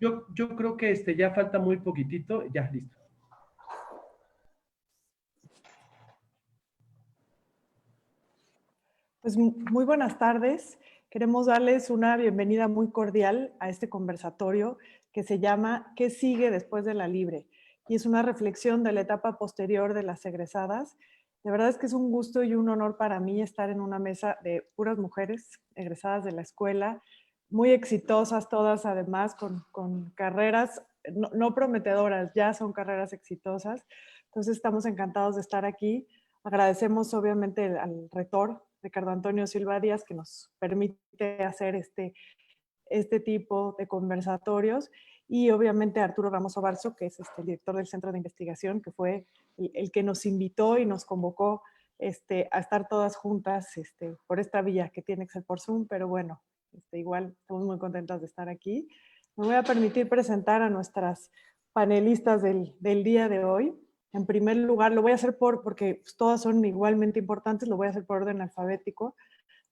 Yo creo que ya falta muy poquitito. Ya, listo. Pues muy buenas tardes. Queremos darles una bienvenida muy cordial a este conversatorio que se llama ¿Qué sigue después de la libre? Y es una reflexión de la etapa posterior de las egresadas. De verdad es que es un gusto y un honor para mí estar en una mesa de puras mujeres egresadas de la escuela, muy exitosas todas además, con carreras no prometedoras, ya son carreras exitosas. Entonces estamos encantados de estar aquí. Agradecemos obviamente al rector, Ricardo Antonio Silva Díaz, que nos permite hacer este tipo de conversatorios, y obviamente a Arturo Ramos Obarzo, que es el director del Centro de Investigación, que fue el que nos invitó y nos convocó a estar todas juntas por esta vía, que tiene que ser por Zoom, pero bueno, igual estamos muy contentas de estar aquí. Me voy a permitir presentar a nuestras panelistas del día de hoy. En primer lugar, lo voy a hacer porque todas son igualmente importantes, lo voy a hacer por orden alfabético.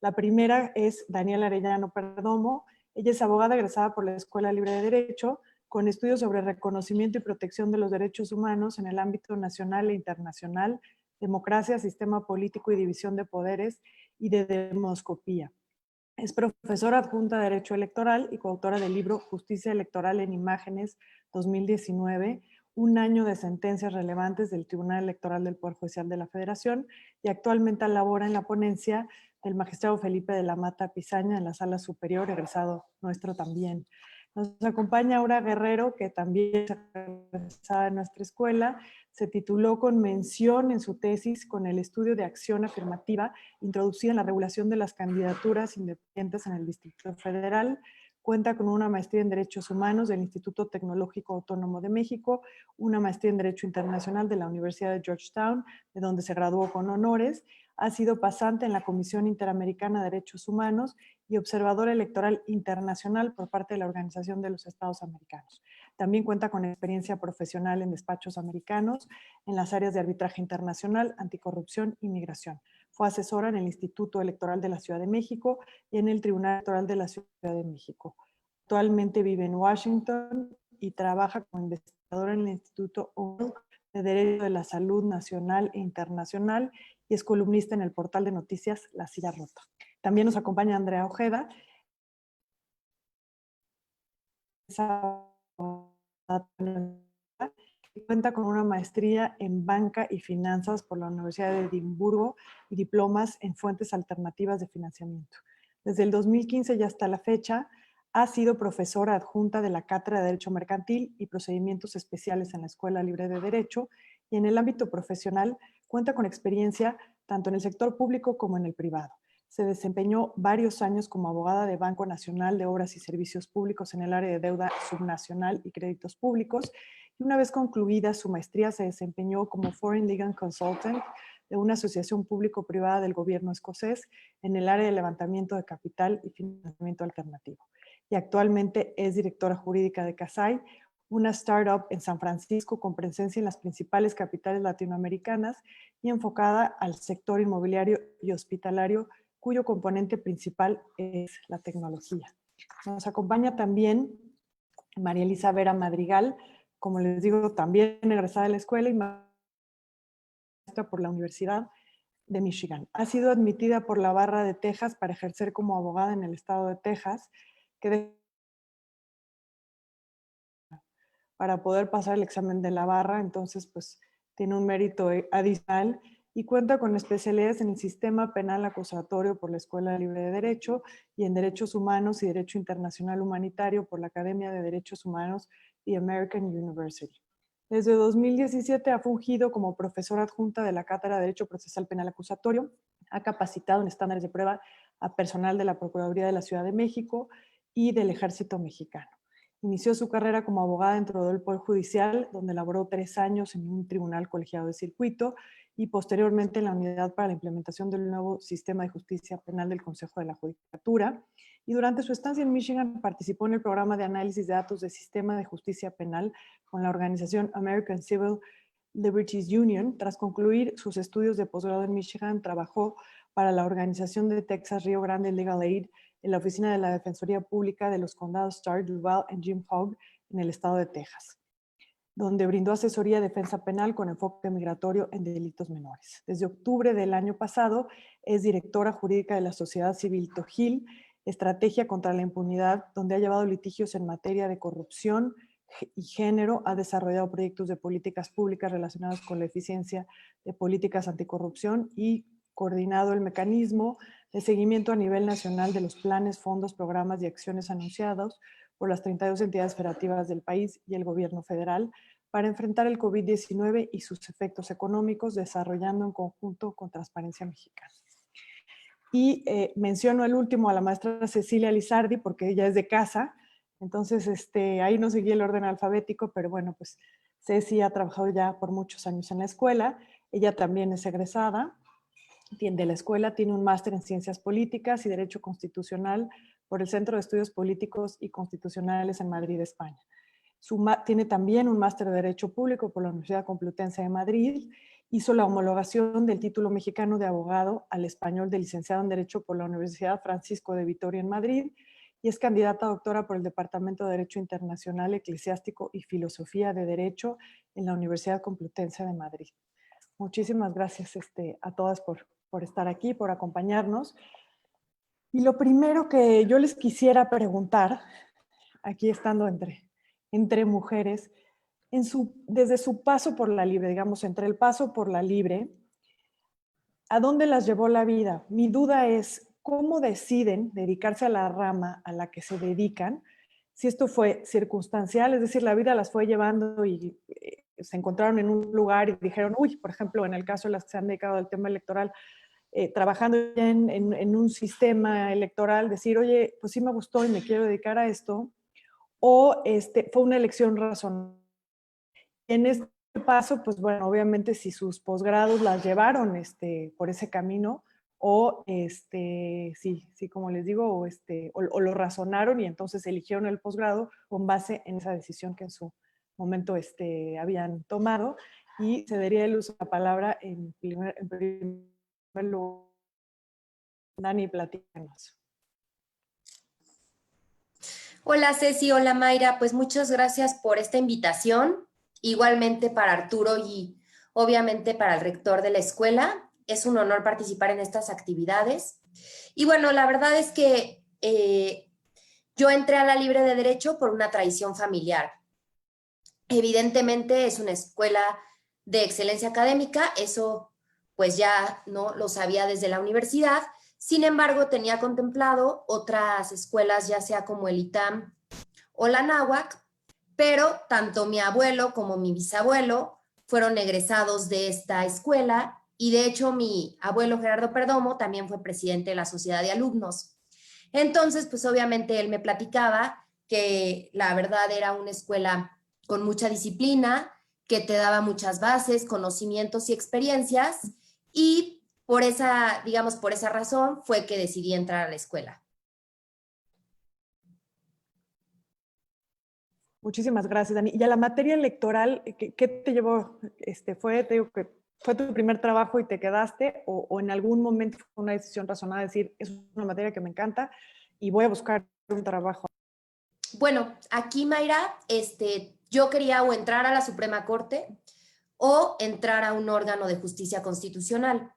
La primera es Daniela Arellano Perdomo. Ella es abogada egresada por la Escuela Libre de Derecho, con estudios sobre reconocimiento y protección de los derechos humanos en el ámbito nacional e internacional, democracia, sistema político y división de poderes, y de demoscopía. Es profesora adjunta de Derecho Electoral y coautora del libro Justicia Electoral en Imágenes 2019, un año de sentencias relevantes del Tribunal Electoral del Poder Judicial de la Federación, y actualmente labora en la ponencia del magistrado Felipe de la Mata Pizaña en la Sala Superior, egresado nuestro también. Nos acompaña Aura Guerrero, que también es egresada en nuestra escuela. Se tituló con mención en su tesis con el estudio de acción afirmativa introducida en la regulación de las candidaturas independientes en el Distrito Federal. Cuenta con una maestría en Derechos Humanos del Instituto Tecnológico Autónomo de México, una maestría en Derecho Internacional de la Universidad de Georgetown, de donde se graduó con honores. Ha sido pasante en la Comisión Interamericana de Derechos Humanos y observadora electoral internacional por parte de la Organización de los Estados Americanos. También cuenta con experiencia profesional en despachos americanos en las áreas de arbitraje internacional, anticorrupción y migración. Fue asesora en el Instituto Electoral de la Ciudad de México y en el Tribunal Electoral de la Ciudad de México. Actualmente vive en Washington y trabaja como investigadora en el Instituto de Derecho de la Salud Nacional e Internacional y es columnista en el portal de noticias La Silla Rota. También nos acompaña Andrea Ojeda. Cuenta con una maestría en banca y finanzas por la Universidad de Edimburgo y diplomas en fuentes alternativas de financiamiento. Desde el 2015 y hasta la fecha ha sido profesora adjunta de la Cátedra de Derecho Mercantil y Procedimientos Especiales en la Escuela Libre de Derecho, y en el ámbito profesional cuenta con experiencia tanto en el sector público como en el privado. Se desempeñó varios años como abogada de Banco Nacional de Obras y Servicios Públicos en el área de deuda subnacional y créditos públicos, y una vez concluida su maestría se desempeñó como Foreign Legal Consultant de una asociación público-privada del gobierno escocés en el área de levantamiento de capital y financiamiento alternativo. Y actualmente es directora jurídica de Casai, una startup en San Francisco con presencia en las principales capitales latinoamericanas y enfocada al sector inmobiliario y hospitalario, cuyo componente principal es la tecnología. Nos acompaña también María Elisa Vera Madrigal, como les digo, también egresada de la escuela y maestra por la Universidad de Michigan. Ha sido admitida por la Barra de Texas para ejercer como abogada en el estado de Texas, para poder pasar el examen de la barra, entonces pues tiene un mérito adicional, y cuenta con especialidades en el sistema penal acusatorio por la Escuela Libre de Derecho y en Derechos Humanos y Derecho Internacional Humanitario por la Academia de Derechos Humanos y American University. Desde 2017 ha fungido como profesora adjunta de la Cátedra de Derecho Procesal Penal Acusatorio, ha capacitado en estándares de prueba a personal de la Procuraduría de la Ciudad de México y del Ejército Mexicano. Inició su carrera como abogada dentro del Poder Judicial, donde laboró 3 años en un tribunal colegiado de circuito y posteriormente en la Unidad para la Implementación del nuevo Sistema de Justicia Penal del Consejo de la Judicatura. Y durante su estancia en Michigan participó en el programa de análisis de datos del Sistema de Justicia Penal con la organización American Civil Liberties Union. Tras concluir sus estudios de posgrado en Michigan, trabajó para la organización de Texas Rio Grande Legal Aid en la Oficina de la Defensoría Pública de los Condados Starr, Duval y Jim Hogg en el estado de Texas, donde brindó asesoría de defensa penal con enfoque migratorio en delitos menores. Desde octubre del año pasado es directora jurídica de la Sociedad Civil Togil, Estrategia contra la Impunidad, donde ha llevado litigios en materia de corrupción y género, ha desarrollado proyectos de políticas públicas relacionados con la eficiencia de políticas anticorrupción y coordinado el mecanismo de seguimiento a nivel nacional de los planes, fondos, programas y acciones anunciados por las 32 entidades federativas del país y el gobierno federal para enfrentar el COVID-19 y sus efectos económicos, desarrollando en conjunto con Transparencia Mexicana. Y menciono el último a la maestra Cecilia Lizardi porque ella es de casa, entonces ahí no seguí el orden alfabético, pero bueno, pues Ceci ha trabajado ya por muchos años en la escuela, ella también es egresada de la escuela, tiene un máster en Ciencias Políticas y Derecho Constitucional por el Centro de Estudios Políticos y Constitucionales en Madrid, España. Tiene también un máster de Derecho Público por la Universidad Complutense de Madrid. Hizo la homologación del título mexicano de abogado al español de licenciado en Derecho por la Universidad Francisco de Vitoria en Madrid y es candidata a doctora por el Departamento de Derecho Internacional, Eclesiástico y Filosofía de Derecho en la Universidad Complutense de Madrid. Muchísimas gracias a todas por estar aquí, por acompañarnos. Y lo primero que yo les quisiera preguntar, aquí estando entre mujeres, desde su paso por la Libre, digamos, entre el paso por la Libre, ¿a dónde las llevó la vida? Mi duda es, ¿cómo deciden dedicarse a la rama a la que se dedican? Si esto fue circunstancial, es decir, la vida las fue llevando y se encontraron en un lugar y dijeron, uy, por ejemplo, en el caso de las que se han dedicado al tema electoral, trabajando en un sistema electoral, decir, oye, pues sí me gustó y me quiero dedicar a esto, o fue una elección razonable. En este paso, pues bueno, obviamente si sus posgrados las llevaron por ese camino, o sí, como les digo, o lo razonaron y entonces eligieron el posgrado con base en esa decisión que en su momento habían tomado. Y cedería el uso de la palabra en primer lugar. Dani, platícanos. Hola Ceci, hola Mayra, pues muchas gracias por esta invitación. Igualmente para Arturo y obviamente para el rector de la escuela. Es un honor participar en estas actividades. Y bueno, la verdad es que yo entré a la Libre de Derecho por una tradición familiar. Evidentemente es una escuela de excelencia académica, eso pues ya no lo sabía desde la universidad. Sin embargo, tenía contemplado otras escuelas, ya sea como el ITAM o la náhuac, pero tanto mi abuelo como mi bisabuelo fueron egresados de esta escuela y de hecho mi abuelo Gerardo Perdomo también fue presidente de la Sociedad de Alumnos. Entonces, pues obviamente él me platicaba que la verdad era una escuela con mucha disciplina, que te daba muchas bases, conocimientos y experiencias, y por esa, digamos, por esa razón fue que decidí entrar a la escuela. Muchísimas gracias, Dani. Y a la materia electoral, ¿qué te llevó? Te digo que fue tu primer trabajo y te quedaste, o en algún momento fue una decisión razonada de decir, es una materia que me encanta y voy a buscar un trabajo. Bueno, aquí, Mayra, yo quería o entrar a la Suprema Corte o entrar a un órgano de justicia constitucional.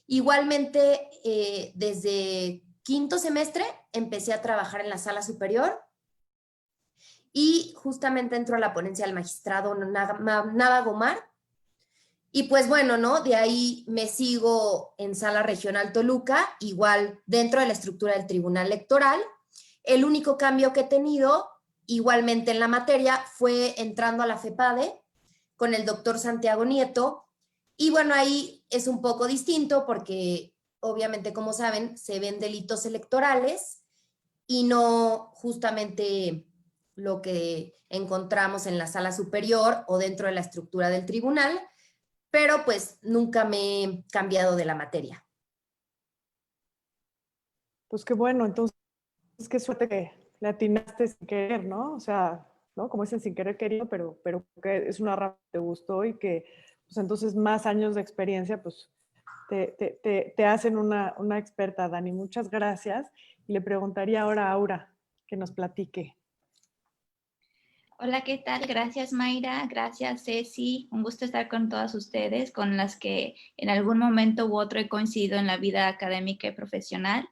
Igualmente, desde quinto semestre empecé a trabajar en la Sala Superior y justamente entró a la ponencia del magistrado Nava Gomar. Y pues bueno, ¿no? De ahí me sigo en Sala Regional Toluca, igual dentro de la estructura del Tribunal Electoral. El único cambio que he tenido, igualmente en la materia, fue entrando a la FEPADE con el doctor Santiago Nieto. Y bueno, ahí es un poco distinto porque obviamente, como saben, se ven delitos electorales y no justamente lo que encontramos en la sala superior o dentro de la estructura del tribunal, pero pues nunca me he cambiado de la materia. Pues qué bueno, entonces qué suerte que le atinaste sin querer, ¿no? O sea, ¿no? Como dicen, sin querer querido, pero que es una rama que te gustó y que, pues entonces más años de experiencia, pues te hacen una experta, Dani. Muchas gracias. Y le preguntaría ahora a Aura que nos platique. Hola, ¿qué tal? Gracias, Mayra. Gracias, Ceci. Un gusto estar con todas ustedes, con las que en algún momento u otro he coincidido en la vida académica y profesional.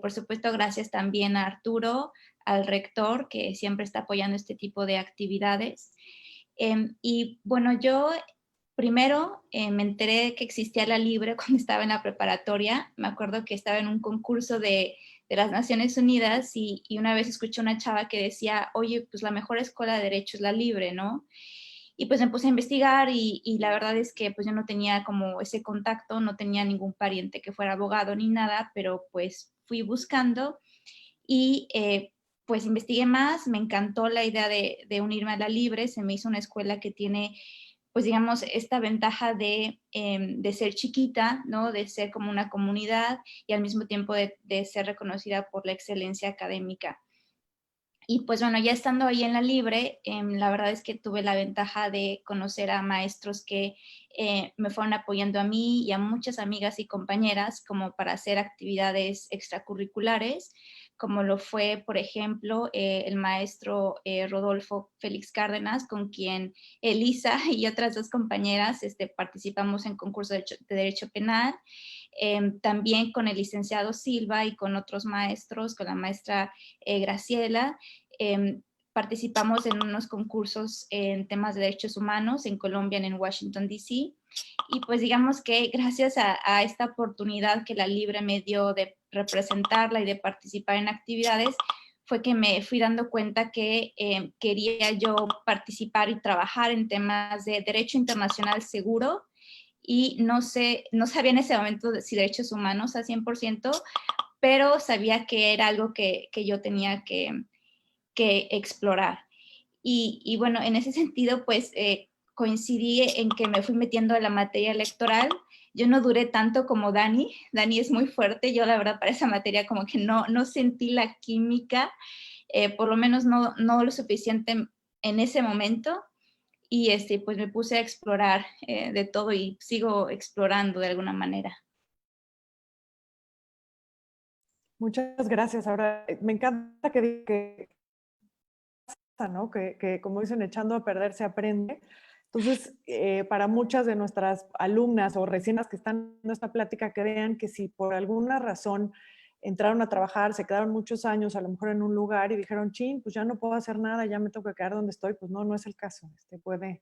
Por supuesto, gracias también a Arturo, al rector, que siempre está apoyando este tipo de actividades. Y bueno, yo primero me enteré que existía la Libre cuando estaba en la preparatoria. Me acuerdo que estaba en un concurso de las Naciones Unidas y una vez escuché una chava que decía, oye, pues la mejor escuela de Derecho es la Libre, ¿no? Y pues me puse a investigar y la verdad es que pues yo no tenía como ese contacto, no tenía ningún pariente que fuera abogado ni nada, pero pues fui buscando y pues investigué más, me encantó la idea de unirme a la Libre, se me hizo una escuela que tiene pues digamos, esta ventaja de ser chiquita, ¿no? De ser como una comunidad y al mismo tiempo de ser reconocida por la excelencia académica. Y pues bueno, ya estando ahí en la Libre, la verdad es que tuve la ventaja de conocer a maestros que me fueron apoyando a mí y a muchas amigas y compañeras como para hacer actividades extracurriculares, como lo fue, por ejemplo, el maestro Rodolfo Félix Cárdenas, con quien Elisa y otras dos compañeras participamos en concurso de Derecho Penal. También con el licenciado Silva y con otros maestros, con la maestra Graciela, participamos en unos concursos en temas de derechos humanos en Colombia, en Washington, D.C. Y pues digamos que gracias a esta oportunidad que la Libre me dio de representarla y de participar en actividades, fue que me fui dando cuenta que quería yo participar y trabajar en temas de derecho internacional seguro y no sabía en ese momento si derechos humanos a 100%, pero sabía que era algo que yo tenía que explorar. Y bueno, en ese sentido, pues coincidí en que me fui metiendo a la materia electoral. Yo no duré tanto como Dani. Dani es muy fuerte. Yo la verdad para esa materia como que no sentí la química, por lo menos no lo suficiente en ese momento. Y pues me puse a explorar de todo y sigo explorando de alguna manera. Muchas gracias. Ahora, me encanta que diga que ¿no? Que como dicen, echando a perder se aprende. Entonces, para muchas de nuestras alumnas o reciénas que están en esta plática, que vean que si por alguna razón entraron a trabajar, se quedaron muchos años a lo mejor en un lugar y dijeron, chin, pues ya no puedo hacer nada, ya me tengo que quedar donde estoy, pues no es el caso. Pueden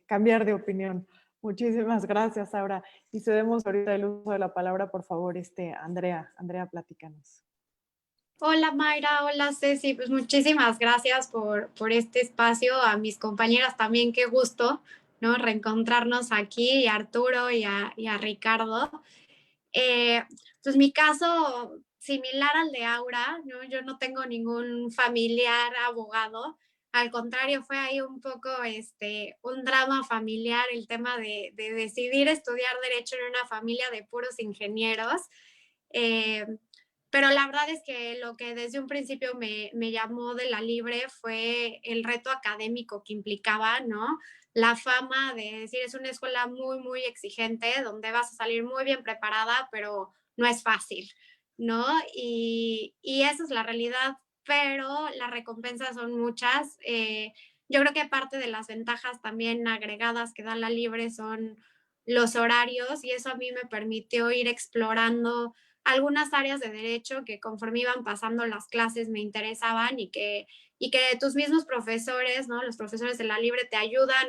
cambiar de opinión. Muchísimas gracias, Aura. Y cedemos ahorita el uso de la palabra, por favor, Andrea, platícanos. Hola Mayra, hola Ceci, pues muchísimas gracias por este espacio, a mis compañeras también, qué gusto, ¿no? Reencontrarnos aquí, y a Arturo y a Ricardo. Pues mi caso, similar al de Aura, ¿no? Yo no tengo ningún familiar abogado, al contrario, fue ahí un poco un drama familiar, el tema de decidir estudiar Derecho en una familia de puros ingenieros. Pero la verdad es que lo que desde un principio me llamó de la Libre fue el reto académico que implicaba, ¿no? La fama de decir, es una escuela muy, muy exigente, donde vas a salir muy bien preparada, pero no es fácil, ¿no? Y esa es la realidad, pero las recompensas son muchas. Yo creo que parte de las ventajas también agregadas que da la Libre son los horarios, y eso a mí me permitió ir explorando algunas áreas de derecho que conforme iban pasando las clases me interesaban, y que tus mismos profesores, ¿no? Los profesores de la Libre te ayudan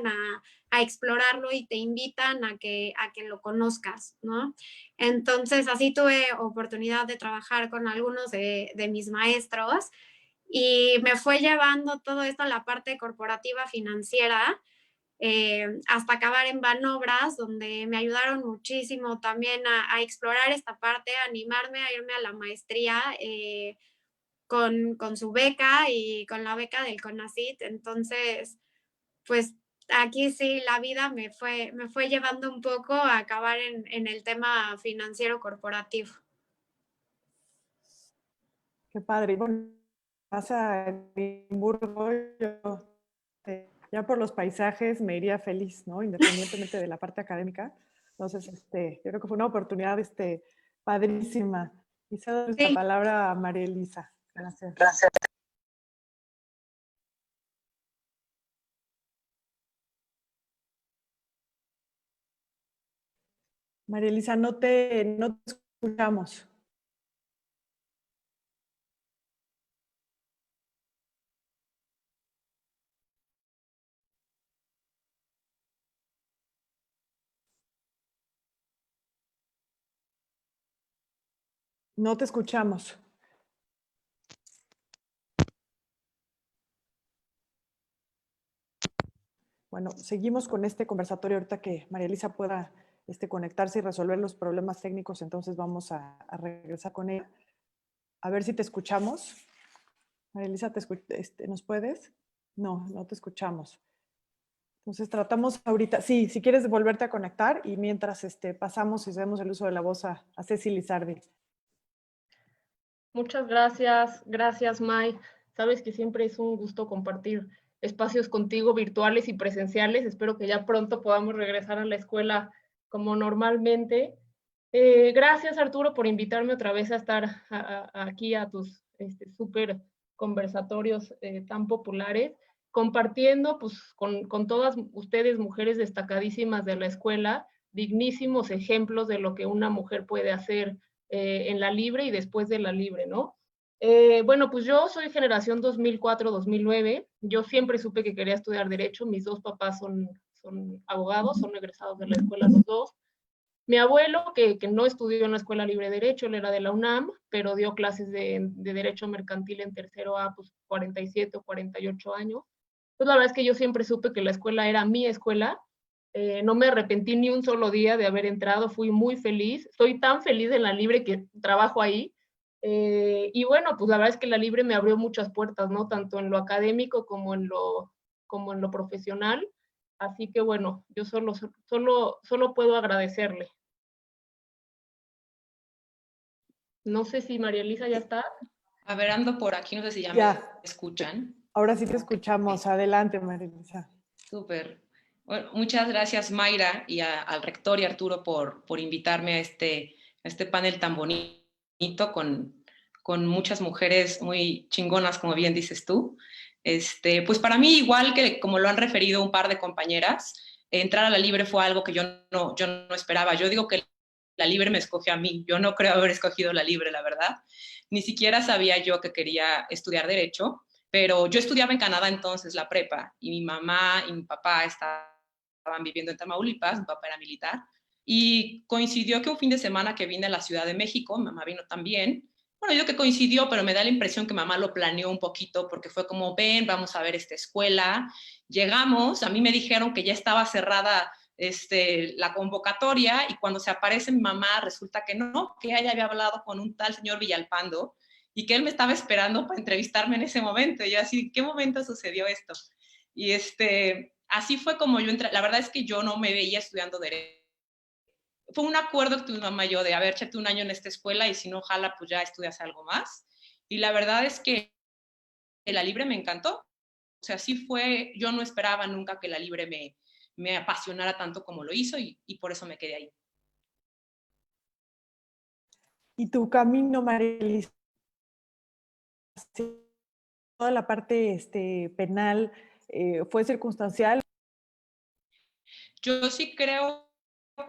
a explorarlo y te invitan a que lo conozcas, ¿no? Entonces, así tuve oportunidad de trabajar con algunos de mis maestros, y me fue llevando todo esto a la parte corporativa financiera, hasta acabar en Banobras, donde me ayudaron muchísimo también a explorar esta parte, a animarme a irme a la maestría con su beca y con la beca del CONACYT. Entonces, pues aquí sí la vida me fue llevando un poco a acabar en el tema financiero corporativo. Qué padre. Bueno, pasa en Edimburgo, yo ya por los paisajes me iría feliz, ¿no? Independientemente de la parte académica. Entonces, yo creo que fue una oportunidad padrísima. Y cedo la Sí. palabra a María Elisa. Gracias. María Elisa, no te escuchamos. No te escuchamos. Bueno, seguimos con este conversatorio ahorita que María Elisa pueda conectarse y resolver los problemas técnicos, entonces vamos a regresar con ella. A ver si te escuchamos. María Elisa, ¿nos puedes? No, no te escuchamos. Entonces tratamos ahorita, sí, si quieres volverte a conectar y mientras pasamos y hacemos el uso de la voz a Ceci Lizardi. Muchas gracias May. Sabes que siempre es un gusto compartir espacios contigo virtuales y presenciales. Espero que ya pronto podamos regresar a la escuela como normalmente. Gracias Arturo por invitarme otra vez a estar aquí a tus súper conversatorios tan populares, compartiendo pues, con todas ustedes, mujeres destacadísimas de la escuela, dignísimos ejemplos de lo que una mujer puede hacer en la libre y después de la libre, ¿no? Bueno, pues yo soy generación 2004-2009, yo siempre supe que quería estudiar Derecho, mis dos papás son abogados, son egresados de la escuela los dos. Mi abuelo, que no estudió en la Escuela Libre de Derecho, él era de la UNAM, pero dio clases de Derecho Mercantil en tercero A, pues 47 o 48 años. Pues la verdad es que yo siempre supe que la escuela era mi escuela. No me arrepentí ni un solo día de haber entrado, fui muy feliz. Estoy tan feliz en la Libre que trabajo ahí. Y bueno, pues la verdad es que la Libre me abrió muchas puertas, ¿no? Tanto en lo académico como en lo profesional. Así que bueno, yo solo puedo agradecerle. No sé si María Elisa ya está. A ver, ando por aquí, no sé si ya me escuchan. Ahora sí te escuchamos. Adelante, María Elisa. Súper. Bueno, muchas gracias, Mayra, y al rector y Arturo por invitarme a este panel tan bonito con muchas mujeres muy chingonas, como bien dices tú. Pues para mí, igual que como lo han referido un par de compañeras, entrar a la Libre fue algo que yo no esperaba. Yo digo que la Libre me escogió a mí. Yo no creo haber escogido la Libre, la verdad. Ni siquiera sabía yo que quería estudiar Derecho, pero yo estudiaba en Canadá entonces la prepa y mi mamá y mi papá estaban viviendo en Tamaulipas, mi papá era militar, y coincidió que un fin de semana que vine a la Ciudad de México, mi mamá vino también. Bueno, yo que coincidió, pero me da la impresión que mamá lo planeó un poquito porque fue como, ven, vamos a ver esta escuela. Llegamos, a mí me dijeron que ya estaba cerrada la convocatoria y cuando se aparece mi mamá resulta que no, que ella había hablado con un tal señor Villalpando y que él me estaba esperando para entrevistarme en ese momento. Y yo así, ¿en qué momento sucedió esto? Y así fue como yo entré. La verdad es que yo no me veía estudiando Derecho. Fue un acuerdo que tuve mi mamá y yo de, a ver, échate un año en esta escuela y si no jala, pues ya estudias algo más. Y la verdad es que la Libre me encantó. O sea, sí fue, yo no esperaba nunca que la Libre me apasionara tanto como lo hizo y por eso me quedé ahí. ¿Y tu camino, María Elisa? Toda la parte penal fue circunstancial. Yo sí creo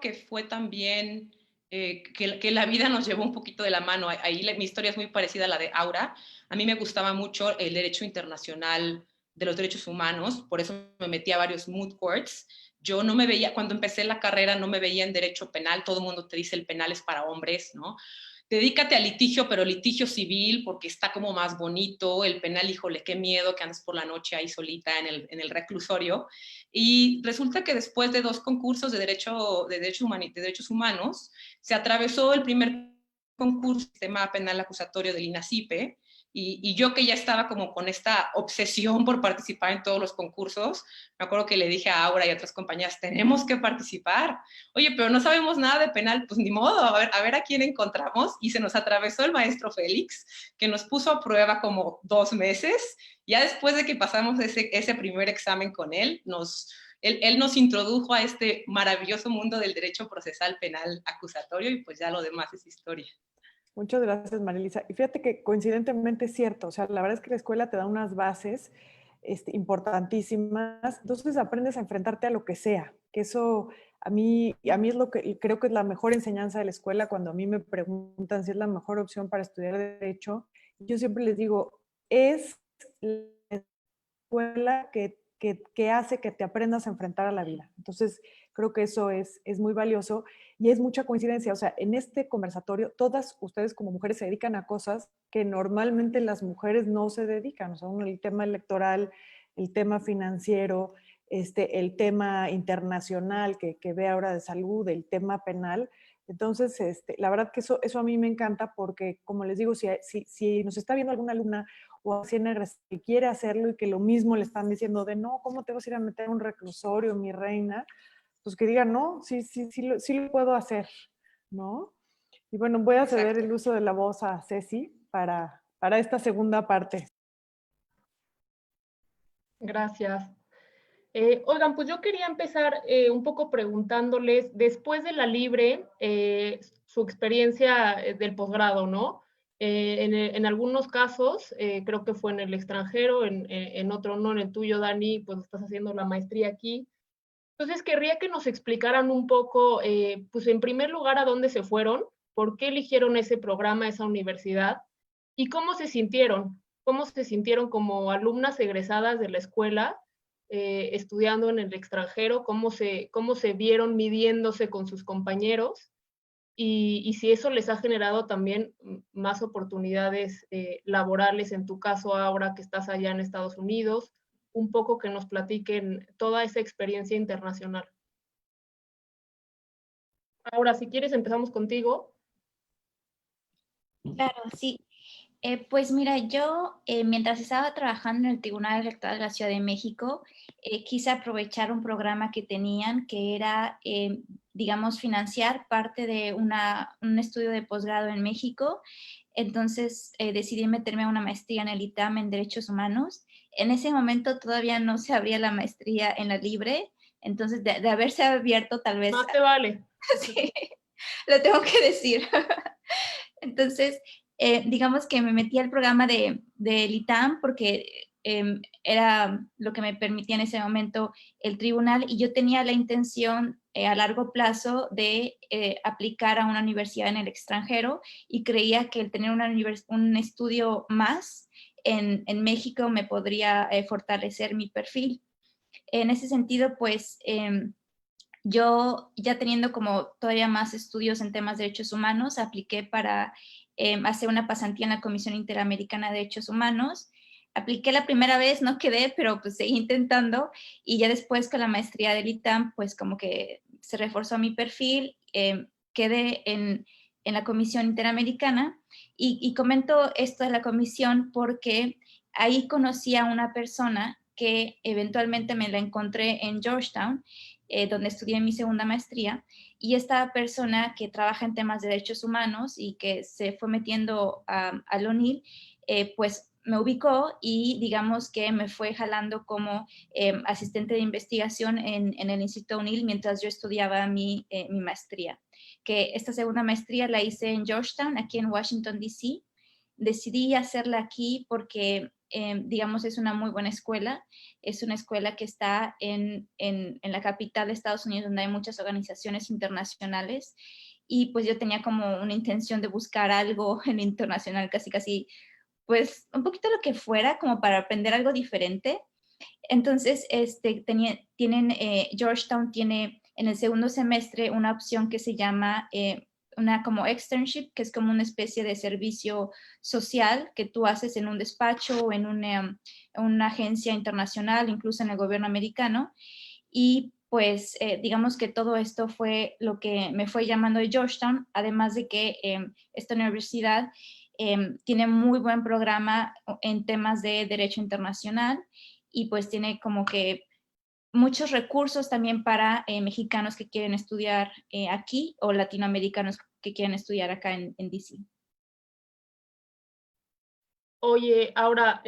que fue también que la vida nos llevó un poquito de la mano. Ahí mi historia es muy parecida a la de Aura. A mí me gustaba mucho el derecho internacional de los derechos humanos, por eso me metí a varios moot courts. Yo no me veía, cuando empecé la carrera no me veía en derecho penal, todo el mundo te dice el penal es para hombres, ¿no? Dedícate al litigio, pero litigio civil, porque está como más bonito. El penal, híjole, qué miedo que andes por la noche ahí solita en el reclusorio. Y resulta que después de 2 concursos de derechos humanos, se atravesó el primer concurso del sistema penal acusatorio del INACIPE, y yo que ya estaba como con esta obsesión por participar en todos los concursos, me acuerdo que le dije a Aura y a otras compañeras, tenemos que participar. Oye, pero no sabemos nada de penal, pues ni modo, a ver a quién encontramos. Y se nos atravesó el maestro Félix, que nos puso a prueba como 2 meses. Ya después de que pasamos ese primer examen con él, él nos introdujo a este maravilloso mundo del derecho procesal penal acusatorio y pues ya lo demás es historia. Muchas gracias, Marilisa. Y fíjate que coincidentemente es cierto, o sea, la verdad es que la escuela te da unas bases importantísimas, entonces aprendes a enfrentarte a lo que sea, que eso a mí es lo que creo que es la mejor enseñanza de la escuela. Cuando a mí me preguntan si es la mejor opción para estudiar Derecho, yo siempre les digo, es la escuela que hace que te aprendas a enfrentar a la vida. Entonces, creo que eso es muy valioso y es mucha coincidencia. O sea, en este conversatorio, todas ustedes como mujeres se dedican a cosas que normalmente las mujeres no se dedican. O sea, el tema electoral, el tema financiero, el tema internacional que ve ahora de salud, el tema penal. Entonces, la verdad que eso a mí me encanta porque, como les digo, si nos está viendo alguna alumna o así en el que quiere hacerlo y que lo mismo le están diciendo de no, ¿cómo te vas a ir a meter en un reclusorio, mi reina? Pues que digan, no, sí lo puedo hacer, ¿no? Y bueno, voy a ceder el uso de la voz a Ceci para esta segunda parte. Gracias. Oigan, pues yo quería empezar un poco preguntándoles, después de la Libre, su experiencia del posgrado, ¿no? En algunos casos, creo que fue en el extranjero, en otro no, en el tuyo, Dani, pues estás haciendo la maestría aquí. Entonces, querría que nos explicaran un poco, pues en primer lugar, a dónde se fueron, por qué eligieron ese programa, esa universidad, y cómo se sintieron como alumnas egresadas de la escuela, estudiando en el extranjero, cómo se vieron midiéndose con sus compañeros, y si eso les ha generado también más oportunidades laborales, en tu caso ahora que estás allá en Estados Unidos, un poco que nos platiquen toda esa experiencia internacional. Ahora, si quieres, empezamos contigo. Claro, sí. Pues mira, yo mientras estaba trabajando en el Tribunal Electoral de la Ciudad de México, quise aprovechar un programa que tenían que era, digamos, financiar parte de un estudio de posgrado en México. Entonces decidí meterme a una maestría en el ITAM en Derechos Humanos. En ese momento todavía no se abría la maestría en la Libre, entonces de haberse abierto tal vez... Más te vale. Sí, lo tengo que decir. Entonces, digamos que me metí al programa del ITAM porque era lo que me permitía en ese momento el tribunal, y yo tenía la intención a largo plazo de aplicar a una universidad en el extranjero, y creía que el tener un estudio más en México me podría fortalecer mi perfil. En ese sentido, pues yo, ya teniendo como todavía más estudios en temas de derechos humanos, apliqué para hacer una pasantía en la Comisión Interamericana de Derechos Humanos. Apliqué la primera vez, no quedé, pero pues seguí intentando, y ya después con la maestría del ITAM, pues como que se reforzó mi perfil, quedé en la Comisión Interamericana, y comento esto de la comisión porque ahí conocí a una persona que eventualmente me la encontré en Georgetown, donde estudié mi segunda maestría, y esta persona que trabaja en temas de derechos humanos y que se fue metiendo al O'Neill, pues me ubicó y digamos que me fue jalando como asistente de investigación en el Instituto O'Neill mientras yo estudiaba mi maestría. Que esta segunda maestría la hice en Georgetown, aquí en Washington, D.C. Decidí hacerla aquí porque, digamos, es una muy buena escuela. Es una escuela que está en la capital de Estados Unidos, donde hay muchas organizaciones internacionales. Y pues yo tenía como una intención de buscar algo en lo internacional, casi, pues un poquito lo que fuera, como para aprender algo diferente. Entonces, Georgetown tiene en el segundo semestre una opción que se llama una como externship, que es como una especie de servicio social que tú haces en un despacho o en una agencia internacional, incluso en el gobierno americano. Y pues digamos que todo esto fue lo que me fue llamando de Georgetown, además de que esta universidad tiene muy buen programa en temas de derecho internacional, y pues tiene como que muchos recursos también para mexicanos que quieren estudiar aquí, o latinoamericanos que quieren estudiar acá en DC. Oye, ahora,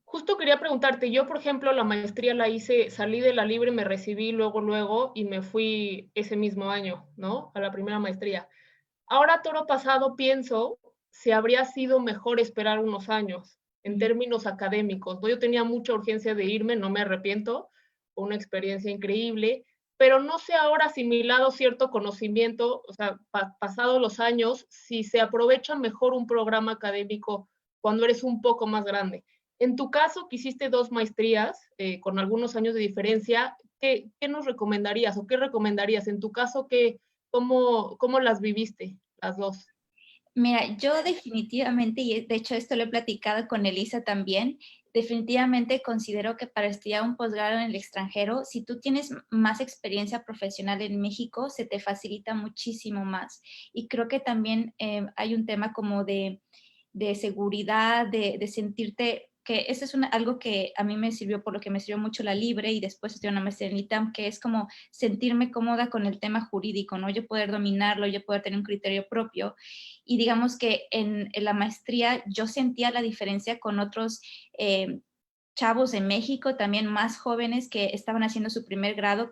justo quería preguntarte, yo por ejemplo la maestría la hice, salí de la Libre, me recibí luego y me fui ese mismo año, ¿no? A la primera maestría. Ahora, toro pasado, pienso si habría sido mejor esperar unos años en términos académicos, ¿no? Yo tenía mucha urgencia de irme, no me arrepiento, fue una experiencia increíble, pero no sé ahora, asimilado cierto conocimiento, o sea, pasados los años, si se aprovecha mejor un programa académico cuando eres un poco más grande. En tu caso, que hiciste 2 maestrías con algunos años de diferencia, ¿qué nos recomendarías o qué recomendarías? En tu caso, ¿cómo las viviste, las 2? Mira, yo definitivamente, y de hecho esto lo he platicado con Elisa también, definitivamente considero que para estudiar un posgrado en el extranjero, si tú tienes más experiencia profesional en México, se te facilita muchísimo más. Y creo que también hay un tema como de seguridad, de sentirte, que eso es algo que a mí me sirvió, por lo que me sirvió mucho la Libre y después estudié una maestría en ITAM, que es como sentirme cómoda con el tema jurídico, ¿no? Yo poder dominarlo, yo poder tener un criterio propio. Y digamos que en la maestría yo sentía la diferencia con otros chavos de México, también más jóvenes que estaban haciendo su primer grado,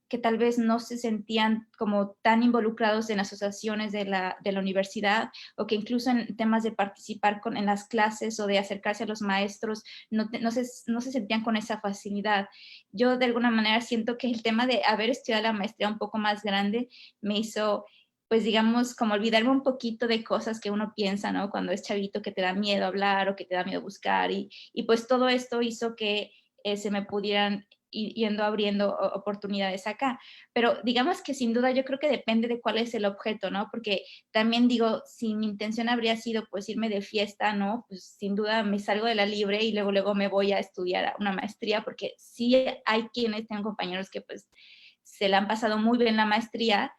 que tal vez no se sentían como tan involucrados en asociaciones de la universidad, o que incluso en temas de participar en las clases o de acercarse a los maestros, no se sentían con esa facilidad. Yo de alguna manera siento que el tema de haber estudiado la maestría un poco más grande me hizo, pues digamos, como olvidarme un poquito de cosas que uno piensa, ¿no? Cuando es chavito, que te da miedo hablar o que te da miedo buscar, y pues todo esto hizo que se me pudieran yendo abriendo oportunidades acá. Pero digamos que sin duda yo creo que depende de cuál es el objeto, ¿no? Porque también digo, si mi intención habría sido pues irme de fiesta, ¿no? Pues sin duda me salgo de la Libre y luego me voy a estudiar una maestría, porque sí hay quienes, tengo compañeros que pues se la han pasado muy bien la maestría,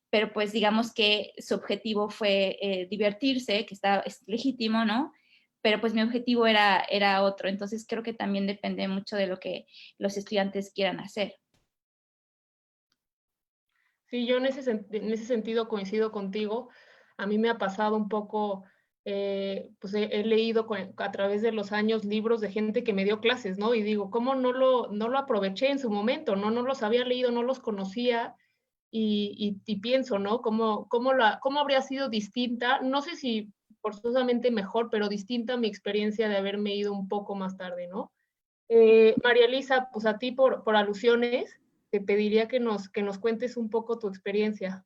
pero pues digamos que su objetivo fue divertirse, que es legítimo, ¿no? Pero pues mi objetivo era otro. Entonces creo que también depende mucho de lo que los estudiantes quieran hacer. Sí, yo en ese sentido coincido contigo. A mí me ha pasado un poco, pues he leído a través de los años libros de gente que me dio clases, ¿no? Y digo, ¿cómo no lo aproveché en su momento? No los había leído, no los conocía, y pienso, ¿no? ¿Cómo habría sido distinta? No sé si forzosamente mejor, pero distinta mi experiencia de haberme ido un poco más tarde, ¿no? María Elisa, pues a ti por alusiones, te pediría que nos cuentes un poco tu experiencia.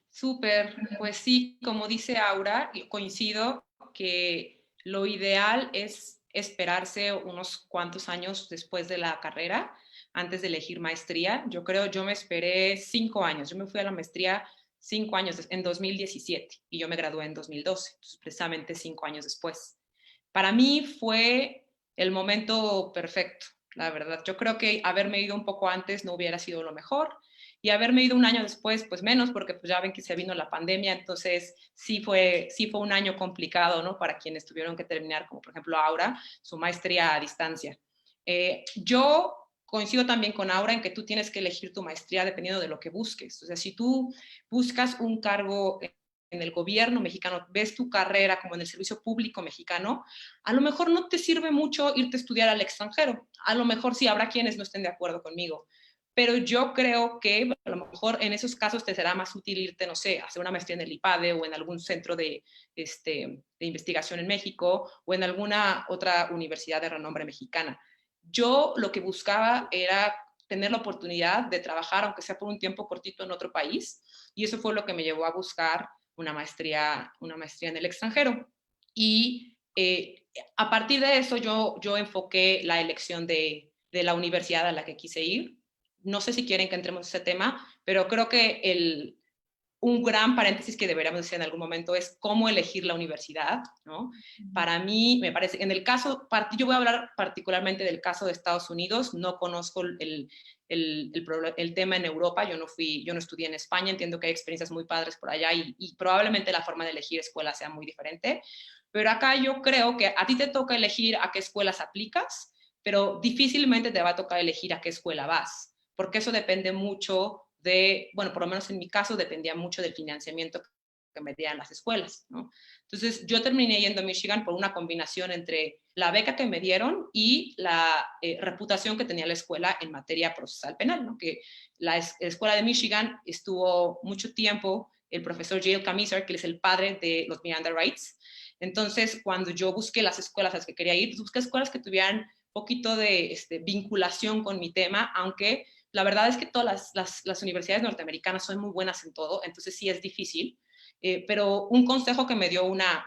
Súper, pues sí, como dice Aura, coincido que lo ideal es esperarse unos cuantos años después de la carrera, antes de elegir maestría. Yo me esperé 5 años, yo me fui a la maestría 5 años, en 2017, y yo me gradué en 2012, entonces precisamente 5 años después. Para mí fue el momento perfecto, la verdad. Yo creo que haberme ido un poco antes no hubiera sido lo mejor, y haberme ido un año después, pues menos, porque pues ya ven que se vino la pandemia, entonces sí fue un año complicado, ¿no? Para quienes tuvieron que terminar, como por ejemplo Aura, su maestría a distancia. Yo coincido también con Aura en que tú tienes que elegir tu maestría dependiendo de lo que busques. O sea, si tú buscas un cargo en el gobierno mexicano, ves tu carrera como en el servicio público mexicano, a lo mejor no te sirve mucho irte a estudiar al extranjero. A lo mejor sí habrá quienes no estén de acuerdo conmigo, pero yo creo que a lo mejor en esos casos te será más útil irte, no sé, a hacer una maestría en el IPADE o en algún centro de investigación en México o en alguna otra universidad de renombre mexicana. Yo lo que buscaba era tener la oportunidad de trabajar, aunque sea por un tiempo cortito, en otro país, y eso fue lo que me llevó a buscar una maestría en el extranjero. Y a partir de eso yo enfoqué la elección de la universidad a la que quise ir. No sé si quieren que entremos en ese tema, pero creo que un gran paréntesis que deberíamos decir en algún momento es cómo elegir la universidad, ¿no? Para mí, me parece, en el caso, yo voy a hablar particularmente del caso de Estados Unidos, no conozco el tema en Europa, yo no estudié en España, entiendo que hay experiencias muy padres por allá y probablemente la forma de elegir escuela sea muy diferente, pero acá yo creo que a ti te toca elegir a qué escuelas aplicas, pero difícilmente te va a tocar elegir a qué escuela vas, porque eso depende mucho bueno, por lo menos en mi caso, dependía mucho del financiamiento que me dieran las escuelas, ¿no? Entonces, yo terminé yendo a Michigan por una combinación entre la beca que me dieron y la reputación que tenía la escuela en materia procesal penal, ¿no? Que la escuela de Michigan estuvo mucho tiempo el profesor J.L. Camisar, que es el padre de los Miranda Rights. Entonces, cuando yo busqué las escuelas a las que quería ir, pues busqué escuelas que tuvieran poquito de vinculación con mi tema, aunque la verdad es que todas las universidades norteamericanas son muy buenas en todo, entonces sí es difícil. Pero un consejo que me dio una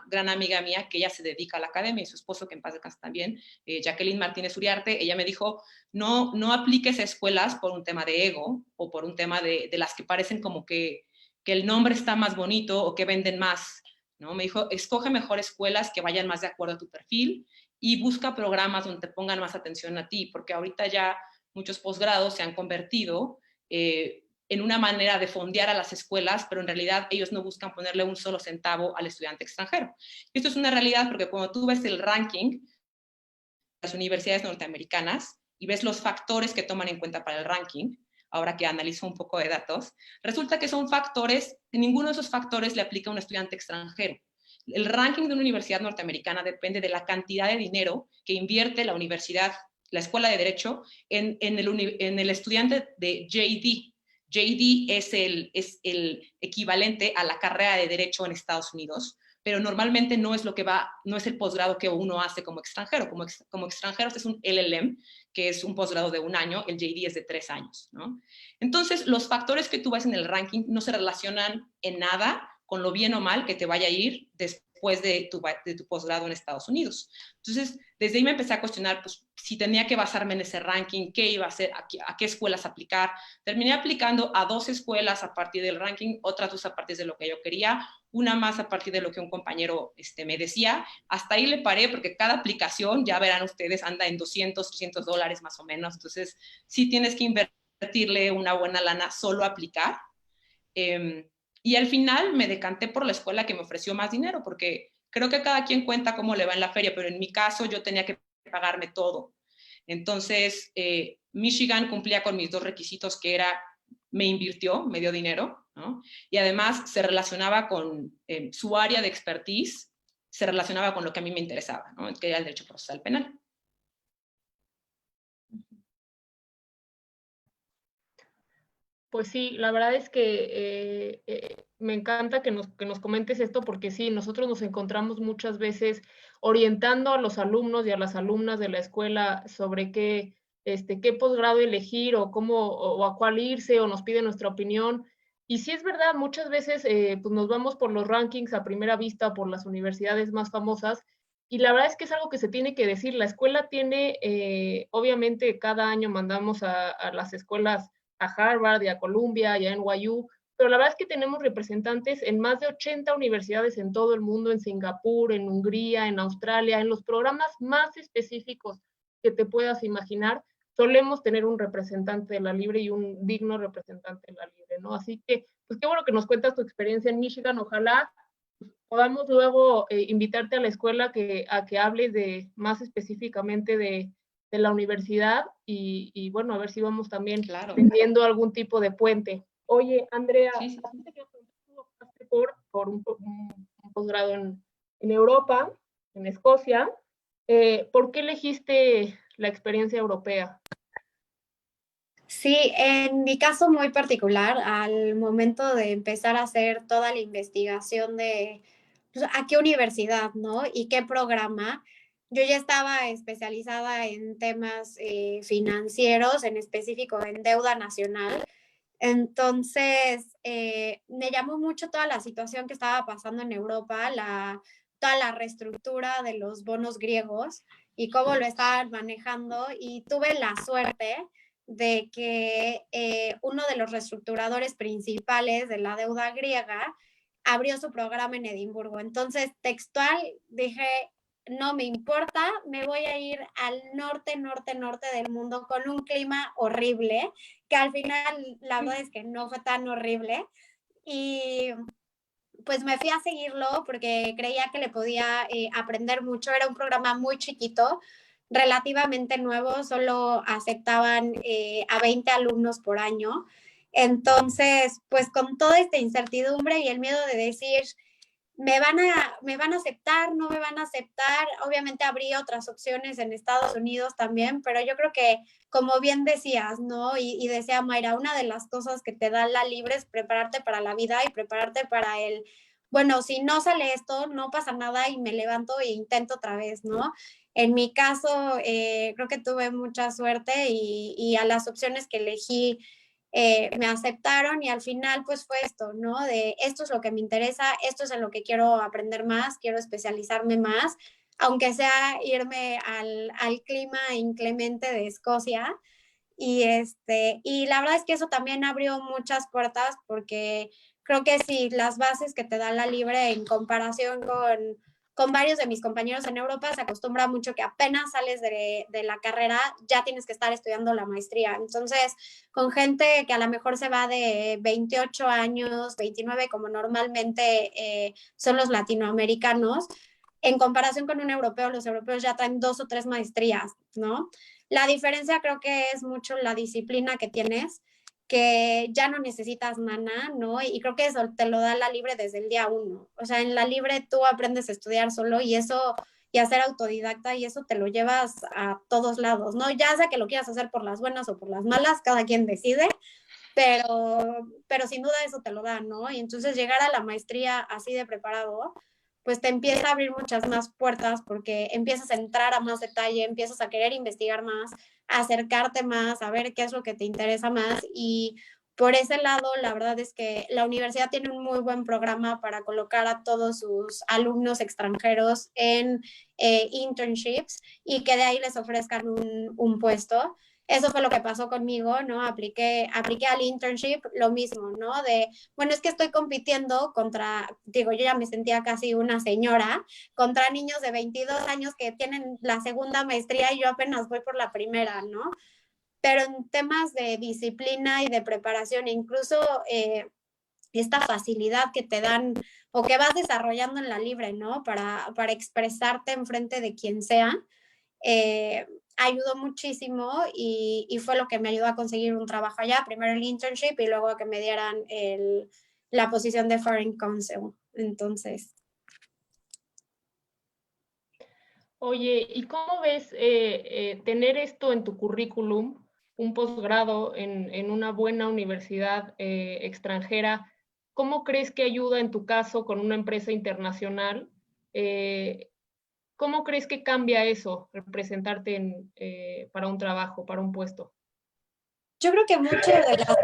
gran amiga mía, que ella se dedica a la academia, y su esposo, que en paz descanse también, Jacqueline Martínez Uriarte, ella me dijo, no apliques a escuelas por un tema de ego o por un tema de las que parecen como que el nombre está más bonito o que venden más, ¿no? Me dijo, escoge mejor escuelas que vayan más de acuerdo a tu perfil y busca programas donde te pongan más atención a ti, porque ahorita ya muchos posgrados se han convertido en una manera de fondear a las escuelas, pero en realidad ellos no buscan ponerle un solo centavo al estudiante extranjero. Y esto es una realidad porque cuando tú ves el ranking de las universidades norteamericanas y ves los factores que toman en cuenta para el ranking, ahora que analizo un poco de datos, resulta que son factores, ninguno de esos factores le aplica a un estudiante extranjero. El ranking de una universidad norteamericana depende de la cantidad de dinero que invierte la universidad, la escuela de derecho, en el estudiante de JD. JD es el equivalente a la carrera de derecho en Estados Unidos, pero normalmente no es no es el posgrado que uno hace como extranjero. Como extranjeros es un LLM, que es un posgrado de 1 año, el JD es de 3 años, ¿no? Entonces, los factores que tú ves en el ranking no se relacionan en nada con lo bien o mal que te vaya a ir después de tu posgrado en Estados Unidos. Entonces, desde ahí me empecé a cuestionar, pues, si tenía que basarme en ese ranking, qué iba a hacer, a qué escuelas aplicar. Terminé aplicando a 2 escuelas a partir del ranking, otras 2 a partir de lo que yo quería, una más a partir de lo que un compañero me decía. Hasta ahí le paré porque cada aplicación, ya verán ustedes, anda en $200, $300 más o menos. Entonces, sí tienes que invertirle una buena lana solo a aplicar. Y al final me decanté por la escuela que me ofreció más dinero, porque creo que cada quien cuenta cómo le va en la feria, pero en mi caso yo tenía que pagarme todo. Entonces, Michigan cumplía con mis 2 requisitos, que era, me invirtió, me dio dinero, ¿no? Y además se relacionaba con su área de expertise, se relacionaba con lo que a mí me interesaba, ¿no? Que era el derecho procesal penal. Pues sí, la verdad es que me encanta que nos comentes esto, porque sí, nosotros nos encontramos muchas veces orientando a los alumnos y a las alumnas de la escuela sobre qué posgrado elegir o o a cuál irse, o nos piden nuestra opinión. Y sí es verdad, muchas veces pues nos vamos por los rankings a primera vista, por las universidades más famosas, y la verdad es que es algo que se tiene que decir. La escuela tiene, obviamente cada año mandamos a las escuelas a Harvard y a Columbia y a NYU, pero la verdad es que tenemos representantes en más de 80 universidades en todo el mundo, en Singapur, en Hungría, en Australia, en los programas más específicos que te puedas imaginar. Solemos tener un representante de la Libre y un digno representante de la Libre, ¿no? Así que, pues qué bueno que nos cuentas tu experiencia en Michigan. Ojalá podamos luego invitarte a la escuela a que hables más específicamente de la universidad y bueno, a ver si vamos también teniendo algún tipo de puente. Oye, Andrea, sí. tú optaste por un posgrado en Europa, en Escocia. ¿Por qué elegiste la experiencia europea? Sí, en mi caso muy particular, al momento de empezar a hacer toda la investigación de pues, a qué universidad, ¿no? Y qué programa, yo ya estaba especializada en temas financieros, en específico en deuda nacional. Entonces, me llamó mucho toda la situación que estaba pasando en Europa, toda la reestructura de los bonos griegos y cómo lo estaban manejando. Y tuve la suerte de que uno de los reestructuradores principales de la deuda griega abrió su programa en Edimburgo. Entonces, textual, dije, no me importa, me voy a ir al norte del mundo con un clima horrible, que al final la verdad es que no fue tan horrible. Y pues me fui a seguirlo porque creía que le podía aprender mucho. Era un programa muy chiquito, relativamente nuevo, solo aceptaban a 20 alumnos por año. Entonces, pues con toda esta incertidumbre y el miedo de decir, me van a aceptar, no me van a aceptar. Obviamente habría otras opciones en Estados Unidos también, pero yo creo que, como bien decías, ¿no? Y decía Mayra, una de las cosas que te da la libre es prepararte para la vida y prepararte para el, bueno, si no sale esto, no pasa nada y me levanto e intento otra vez, ¿no? En mi caso, creo que tuve mucha suerte y a las opciones que elegí me aceptaron y al final pues fue esto, ¿no? De esto es lo que me interesa, esto es en lo que quiero aprender más, quiero especializarme más, aunque sea irme al clima inclemente de Escocia. Y la verdad es que eso también abrió muchas puertas porque creo que sí, las bases que te da la libre en comparación con varios de mis compañeros en Europa, se acostumbra mucho que apenas sales de la carrera, ya tienes que estar estudiando la maestría. Entonces, con gente que a lo mejor se va de 28 años, 29, como normalmente son los latinoamericanos, en comparación con un europeo, los europeos ya traen 2 o 3 maestrías, ¿no? La diferencia creo que es mucho la disciplina que tienes, que ya no necesitas nana, ¿no? Y creo que eso te lo da la libre desde el día 1. O sea, en la libre tú aprendes a estudiar solo y eso, y a ser autodidacta, y eso te lo llevas a todos lados, ¿no? Ya sea que lo quieras hacer por las buenas o por las malas, cada quien decide, pero sin duda eso te lo da, ¿no? Y entonces llegar a la maestría así de preparado, pues te empieza a abrir muchas más puertas porque empiezas a entrar a más detalle, empiezas a querer investigar más, a acercarte más, a ver qué es lo que te interesa más. Y por ese lado, la verdad es que la universidad tiene un muy buen programa para colocar a todos sus alumnos extranjeros en internships y que de ahí les ofrezcan un puesto. Eso fue lo que pasó conmigo, ¿no? Apliqué al internship, lo mismo, ¿no? De, bueno, es que estoy compitiendo contra, digo, yo ya me sentía casi una señora, contra niños de 22 años que tienen la segunda maestría y yo apenas voy por la primera, ¿no? Pero en temas de disciplina y de preparación, incluso esta facilidad que te dan o que vas desarrollando en la libre, ¿no? Para expresarte en frente de quien sea, ayudó muchísimo y fue lo que me ayudó a conseguir un trabajo allá, primero el internship y luego que me dieran la posición de Foreign Counsel. Entonces. Oye, ¿y cómo ves tener esto en tu currículum, un posgrado en una buena universidad extranjera? ¿Cómo crees que ayuda en tu caso con una empresa internacional? ¿Cómo crees que cambia eso, representarte para un trabajo, para un puesto? Yo creo que mucho de las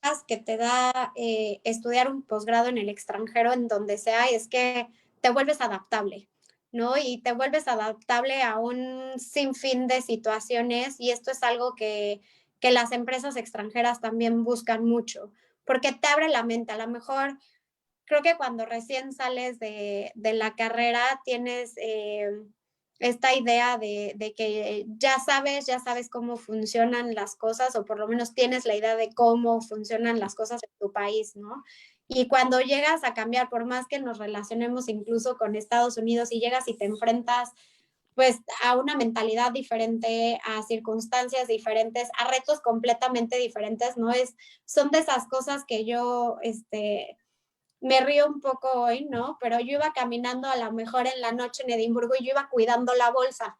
cosas que te da estudiar un posgrado en el extranjero, en donde sea, es que te vuelves adaptable, ¿no? Y te vuelves adaptable a un sinfín de situaciones y esto es algo que las empresas extranjeras también buscan mucho, porque te abre la mente. A lo mejor creo que cuando recién sales de la carrera tienes esta idea de que ya sabes cómo funcionan las cosas o por lo menos tienes la idea de cómo funcionan las cosas en tu país, ¿no? Y cuando llegas a cambiar, por más que nos relacionemos incluso con Estados Unidos y llegas y te enfrentas pues a una mentalidad diferente, a circunstancias diferentes, a retos completamente diferentes, ¿no? Son de esas cosas que yo, me río un poco hoy, ¿no? Pero yo iba caminando a lo mejor en la noche en Edimburgo y yo iba cuidando la bolsa,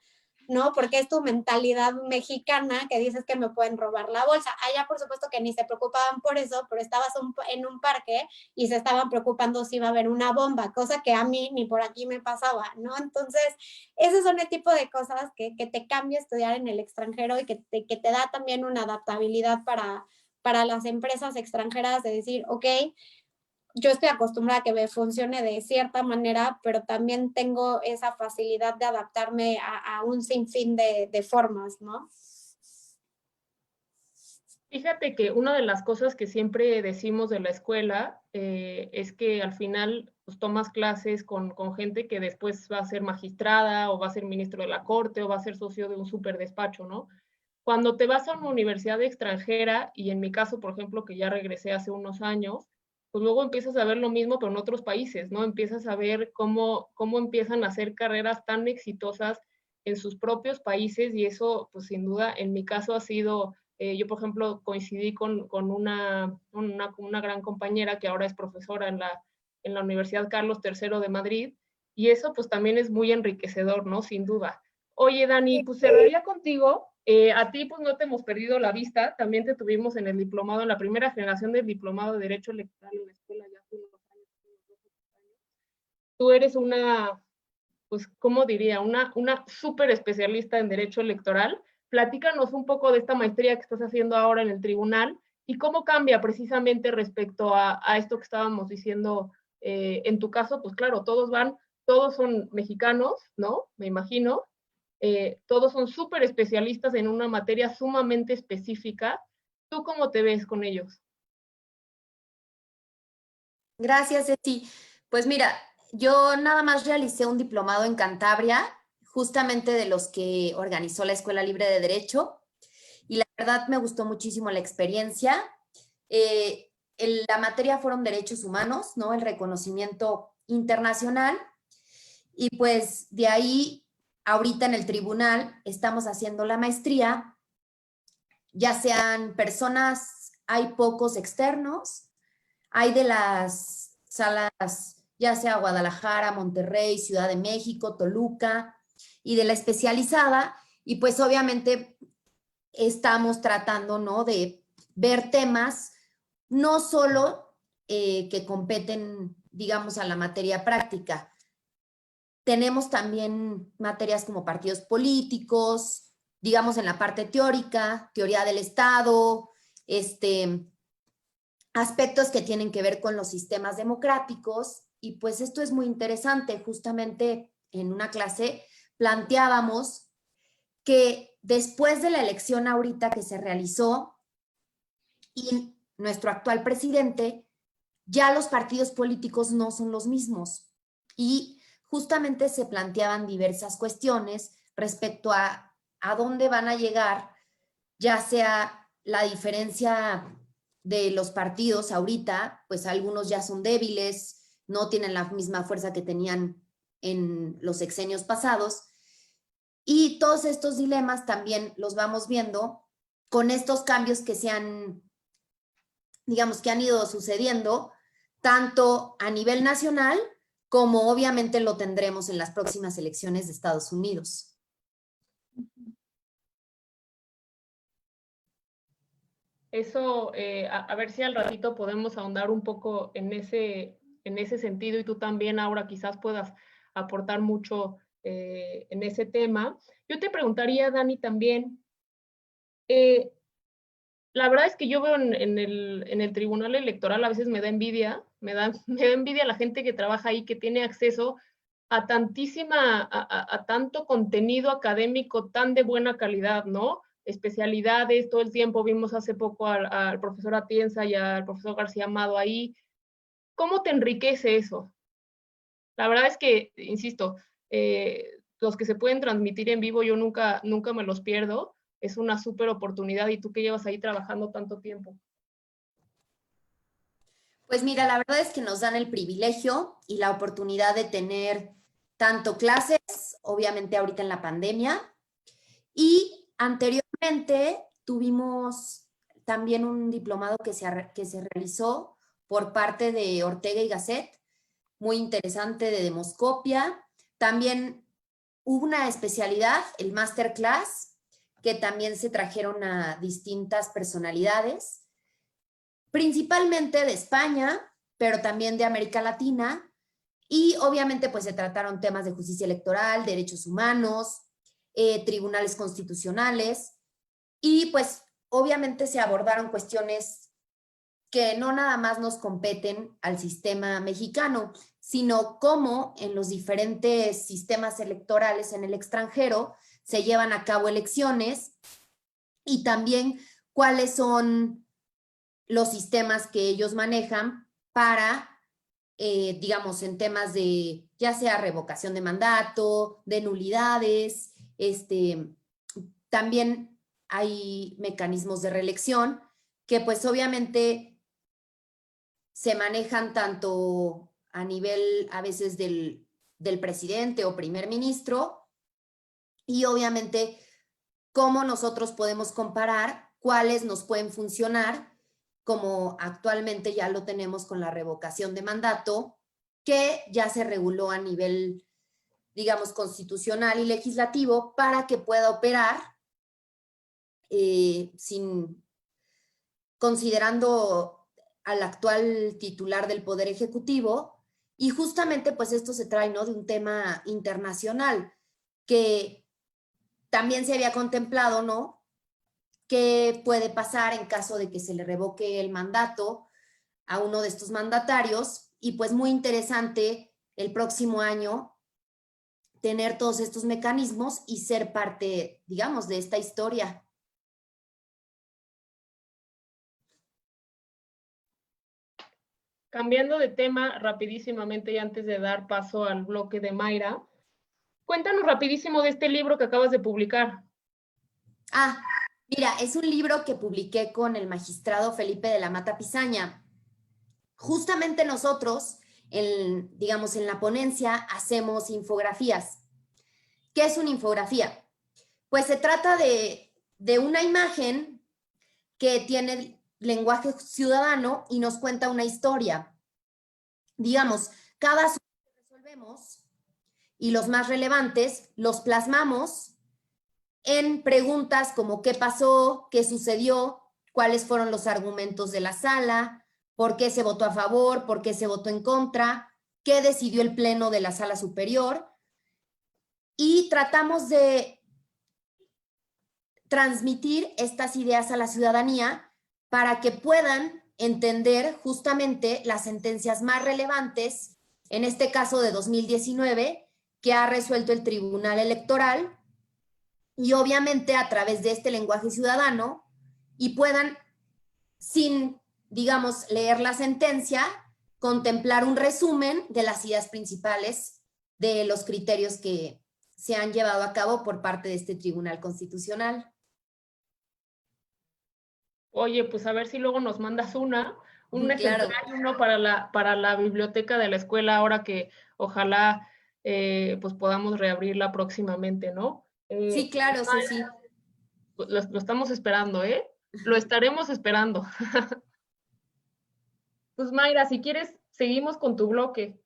¿no? Porque es tu mentalidad mexicana que dices que me pueden robar la bolsa. Allá, por supuesto, que ni se preocupaban por eso, pero estabas en un parque y se estaban preocupando si iba a haber una bomba, cosa que a mí ni por aquí me pasaba, ¿no? Entonces, esos son el tipo de cosas que te cambia estudiar en el extranjero y que te da también una adaptabilidad para las empresas extranjeras de decir, ok, yo estoy acostumbrada a que me funcione de cierta manera, pero también tengo esa facilidad de adaptarme a un sinfín de formas, ¿no? Fíjate que una de las cosas que siempre decimos de la escuela es que al final pues, tomas clases con gente que después va a ser magistrada o va a ser ministro de la corte o va a ser socio de un súper despacho, ¿no? Cuando te vas a una universidad extranjera, y en mi caso, por ejemplo, que ya regresé hace unos años, pues luego empiezas a ver lo mismo, pero en otros países, ¿no? Empiezas a ver cómo empiezan a hacer carreras tan exitosas en sus propios países y eso, pues sin duda, en mi caso ha sido, yo por ejemplo coincidí con una gran compañera que ahora es profesora en la Universidad Carlos III de Madrid, y eso pues también es muy enriquecedor, ¿no? Sin duda. Oye, Dani, pues cerraría contigo. A ti pues no te hemos perdido la vista, también te tuvimos en el diplomado, en la primera generación del diplomado de Derecho Electoral en la escuela ya hace unos años. Tú eres una, pues, ¿cómo diría? Una súper especialista en Derecho Electoral. Platícanos un poco de esta maestría que estás haciendo ahora en el tribunal y cómo cambia precisamente respecto a esto que estábamos diciendo. En tu caso, pues claro, todos son mexicanos, ¿no? Me imagino. Todos son súper especialistas en una materia sumamente específica. ¿Tú cómo te ves con ellos? Gracias, Ceci. Pues mira, yo nada más realicé un diplomado en Cantabria, justamente de los que organizó la Escuela Libre de Derecho, y la verdad me gustó muchísimo la experiencia. La materia fueron derechos humanos, ¿no? El reconocimiento internacional, y pues de ahí, ahorita en el tribunal, estamos haciendo la maestría, ya sean personas, hay pocos externos, hay de las salas, ya sea Guadalajara, Monterrey, Ciudad de México, Toluca, y de la especializada, y pues obviamente estamos tratando, ¿no?, de ver temas no solo que competen, digamos, a la materia práctica. Tenemos también materias como partidos políticos, digamos en la parte teórica, teoría del Estado, aspectos que tienen que ver con los sistemas democráticos, y pues esto es muy interesante. Justamente en una clase planteábamos que después de la elección ahorita que se realizó y nuestro actual presidente, ya los partidos políticos no son los mismos, y justamente se planteaban diversas cuestiones respecto a dónde van a llegar, ya sea la diferencia de los partidos ahorita, pues algunos ya son débiles, no tienen la misma fuerza que tenían en los sexenios pasados, y todos estos dilemas también los vamos viendo con estos cambios que se han, digamos, que han ido sucediendo, tanto a nivel nacional como obviamente lo tendremos en las próximas elecciones de Estados Unidos. Eso, a ver si al ratito podemos ahondar un poco en ese sentido, y tú también, Aura, quizás puedas aportar mucho en ese tema. Yo te preguntaría, Dani, también, la verdad es que yo veo en el Tribunal Electoral, a veces me da envidia, me da envidia la gente que trabaja ahí, que tiene acceso a tanto contenido académico tan de buena calidad, ¿no? Especialidades, todo el tiempo vimos hace poco al profesor Atienza y al profesor García Amado ahí. ¿Cómo te enriquece eso? La verdad es que, insisto, los que se pueden transmitir en vivo, yo nunca me los pierdo. Es una súper oportunidad, y tú que llevas ahí trabajando tanto tiempo. Pues mira, la verdad es que nos dan el privilegio y la oportunidad de tener tanto clases, obviamente ahorita en la pandemia, y anteriormente tuvimos también un diplomado que se realizó por parte de Ortega y Gasset, muy interesante, de demoscopia. También hubo una especialidad, el masterclass, que también se trajeron a distintas personalidades, principalmente de España, pero también de América Latina, y obviamente pues se trataron temas de justicia electoral, derechos humanos, tribunales constitucionales, y pues obviamente se abordaron cuestiones que no nada más nos competen al sistema mexicano, sino cómo en los diferentes sistemas electorales en el extranjero se llevan a cabo elecciones, y también cuáles son los sistemas que ellos manejan para, digamos, en temas de ya sea revocación de mandato, de nulidades, también hay mecanismos de reelección que pues obviamente se manejan tanto a nivel a veces del presidente o primer ministro, y obviamente cómo nosotros podemos comparar cuáles nos pueden funcionar, como actualmente ya lo tenemos con la revocación de mandato, que ya se reguló a nivel, digamos, constitucional y legislativo para que pueda operar considerando al actual titular del Poder Ejecutivo, y justamente pues esto se trae, ¿no?, de un tema internacional que también se había contemplado, ¿no?, qué puede pasar en caso de que se le revoque el mandato a uno de estos mandatarios, y pues muy interesante el próximo año tener todos estos mecanismos y ser parte, digamos, de esta historia. Cambiando de tema rapidísimamente y antes de dar paso al bloque de Mayra, cuéntanos rapidísimo de este libro que acabas de publicar. Ah, mira, es un libro que publiqué con el magistrado Felipe de la Mata Pizaña. Justamente nosotros, digamos, en la ponencia hacemos infografías. ¿Qué es una infografía? Pues se trata de una imagen que tiene lenguaje ciudadano y nos cuenta una historia. Digamos, cada asunto que resolvemos y los más relevantes los plasmamos en preguntas como qué pasó, qué sucedió, cuáles fueron los argumentos de la sala, por qué se votó a favor, por qué se votó en contra, qué decidió el pleno de la sala superior, y tratamos de transmitir estas ideas a la ciudadanía para que puedan entender justamente las sentencias más relevantes, en este caso de 2019, que ha resuelto el Tribunal Electoral, y obviamente a través de este lenguaje ciudadano, y puedan, sin, digamos, leer la sentencia, contemplar un resumen de las ideas principales de los criterios que se han llevado a cabo por parte de este Tribunal Constitucional. Oye, pues a ver si luego nos mandas un ejemplar, Claro. uno para la biblioteca de la escuela, ahora que ojalá pues podamos reabrirla próximamente, ¿no? Sí, claro, Ceci. Lo estamos esperando, ¿eh? Lo estaremos esperando. Pues Mayra, si quieres, seguimos con tu bloque.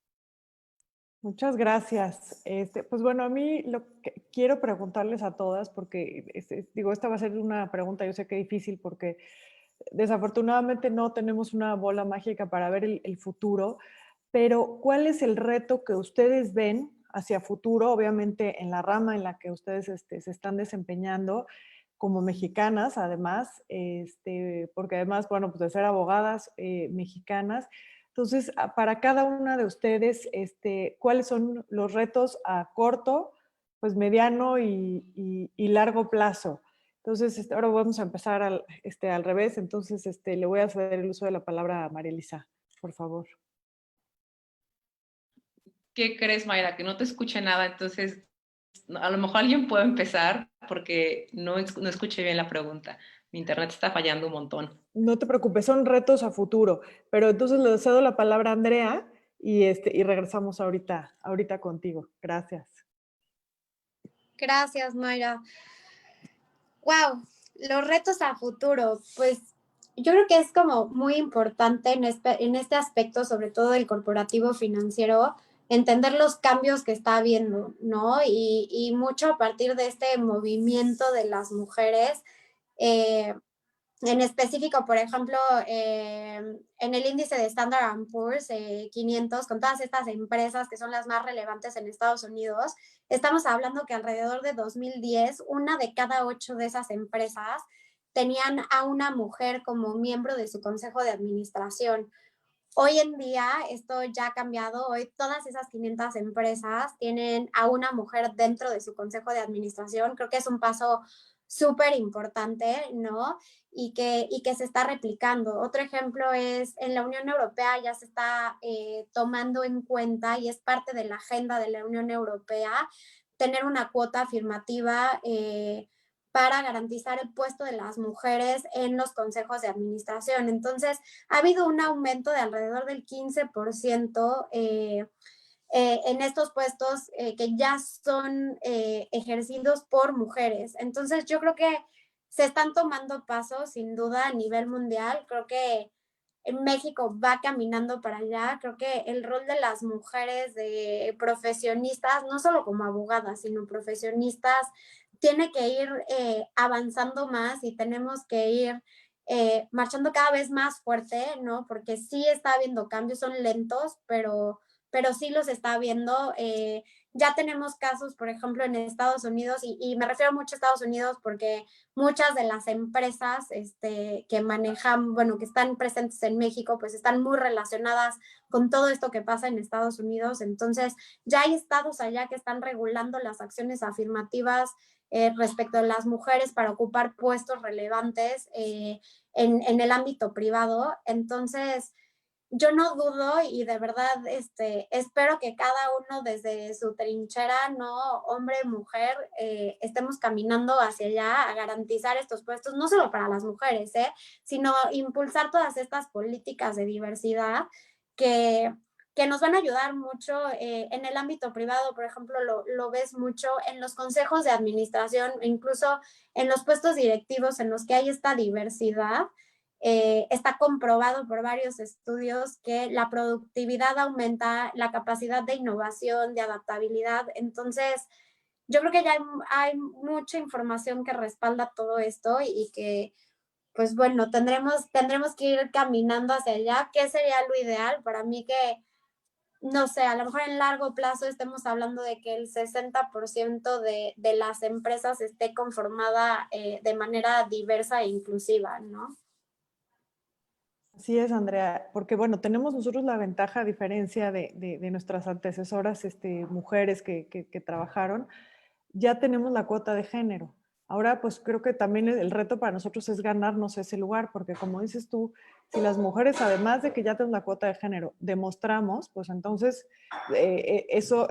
Muchas gracias. Pues bueno, a mí lo que quiero preguntarles a todas, porque digo, esta va a ser una pregunta, yo sé que difícil, porque desafortunadamente no tenemos una bola mágica para ver el futuro, pero ¿cuál es el reto que ustedes ven hacia futuro, obviamente en la rama en la que ustedes se están desempeñando como mexicanas, además, porque además, bueno, pues de ser abogadas mexicanas? Entonces, para cada una de ustedes, ¿cuáles son los retos a corto, pues mediano y largo plazo? Entonces, ahora vamos a empezar al revés. Entonces, le voy a ceder el uso de la palabra a María Elisa, por favor. ¿Qué crees, Mayra? Que no te escuché nada, entonces a lo mejor alguien puede empezar porque no escuché bien la pregunta. Mi internet está fallando un montón. No te preocupes, son retos a futuro, pero entonces le cedo la palabra a Andrea y regresamos ahorita contigo. Gracias. Gracias, Mayra. Wow, los retos a futuro, pues yo creo que es como muy importante en este aspecto, sobre todo del corporativo financiero, entender los cambios que está habiendo, ¿no? Y mucho a partir de este movimiento de las mujeres. En específico, por ejemplo, en el índice de Standard & Poor's 500, con todas estas empresas que son las más relevantes en Estados Unidos, estamos hablando que alrededor de 2010, una de cada 8 de esas empresas tenían a una mujer como miembro de su consejo de administración. Hoy en día esto ya ha cambiado. Hoy todas esas 500 empresas tienen a una mujer dentro de su consejo de administración. Creo que es un paso súper importante, ¿no? Y que se está replicando. Otro ejemplo es en la Unión Europea ya se está tomando en cuenta, y es parte de la agenda de la Unión Europea, tener una cuota afirmativa para garantizar el puesto de las mujeres en los consejos de administración. Entonces, ha habido un aumento de alrededor del 15% en estos puestos que ya son ejercidos por mujeres. Entonces, yo creo que se están tomando pasos, sin duda, a nivel mundial. Creo que México va caminando para allá. Creo que el rol de las mujeres, de profesionistas, no solo como abogadas, sino profesionistas, tiene que ir avanzando más y tenemos que ir marchando cada vez más fuerte, ¿no? Porque sí está habiendo cambios, son lentos, pero sí los está habiendo. Ya tenemos casos, por ejemplo, en Estados Unidos, y me refiero mucho a Estados Unidos porque muchas de las empresas que manejan, bueno, que están presentes en México, pues están muy relacionadas con todo esto que pasa en Estados Unidos. Entonces, ya hay estados allá que están regulando las acciones afirmativas respecto a las mujeres para ocupar puestos relevantes en el ámbito privado. Entonces, yo no dudo y de verdad espero que cada uno desde su trinchera, no hombre, mujer, estemos caminando hacia allá a garantizar estos puestos, no solo para las mujeres, sino impulsar todas estas políticas de diversidad que, que nos van a ayudar mucho en el ámbito privado. Por ejemplo, lo ves mucho en los consejos de administración, incluso en los puestos directivos en los que hay esta diversidad. Está comprobado por varios estudios que la productividad aumenta, la capacidad de innovación, de adaptabilidad. Entonces, yo creo que ya hay mucha información que respalda todo esto y que, pues bueno, tendremos que ir caminando hacia allá. ¿Qué sería lo ideal? Para mí que, no sé, a lo mejor en largo plazo estemos hablando de que el 60% de las empresas esté conformada de manera diversa e inclusiva, ¿no? Así es, Andrea, porque bueno, tenemos nosotros la ventaja, a diferencia de nuestras antecesoras, mujeres que trabajaron, ya tenemos la cuota de género. Ahora, pues creo que también el reto para nosotros es ganarnos ese lugar, porque como dices tú, si las mujeres, además de que ya tenemos la cuota de género, demostramos, pues entonces eso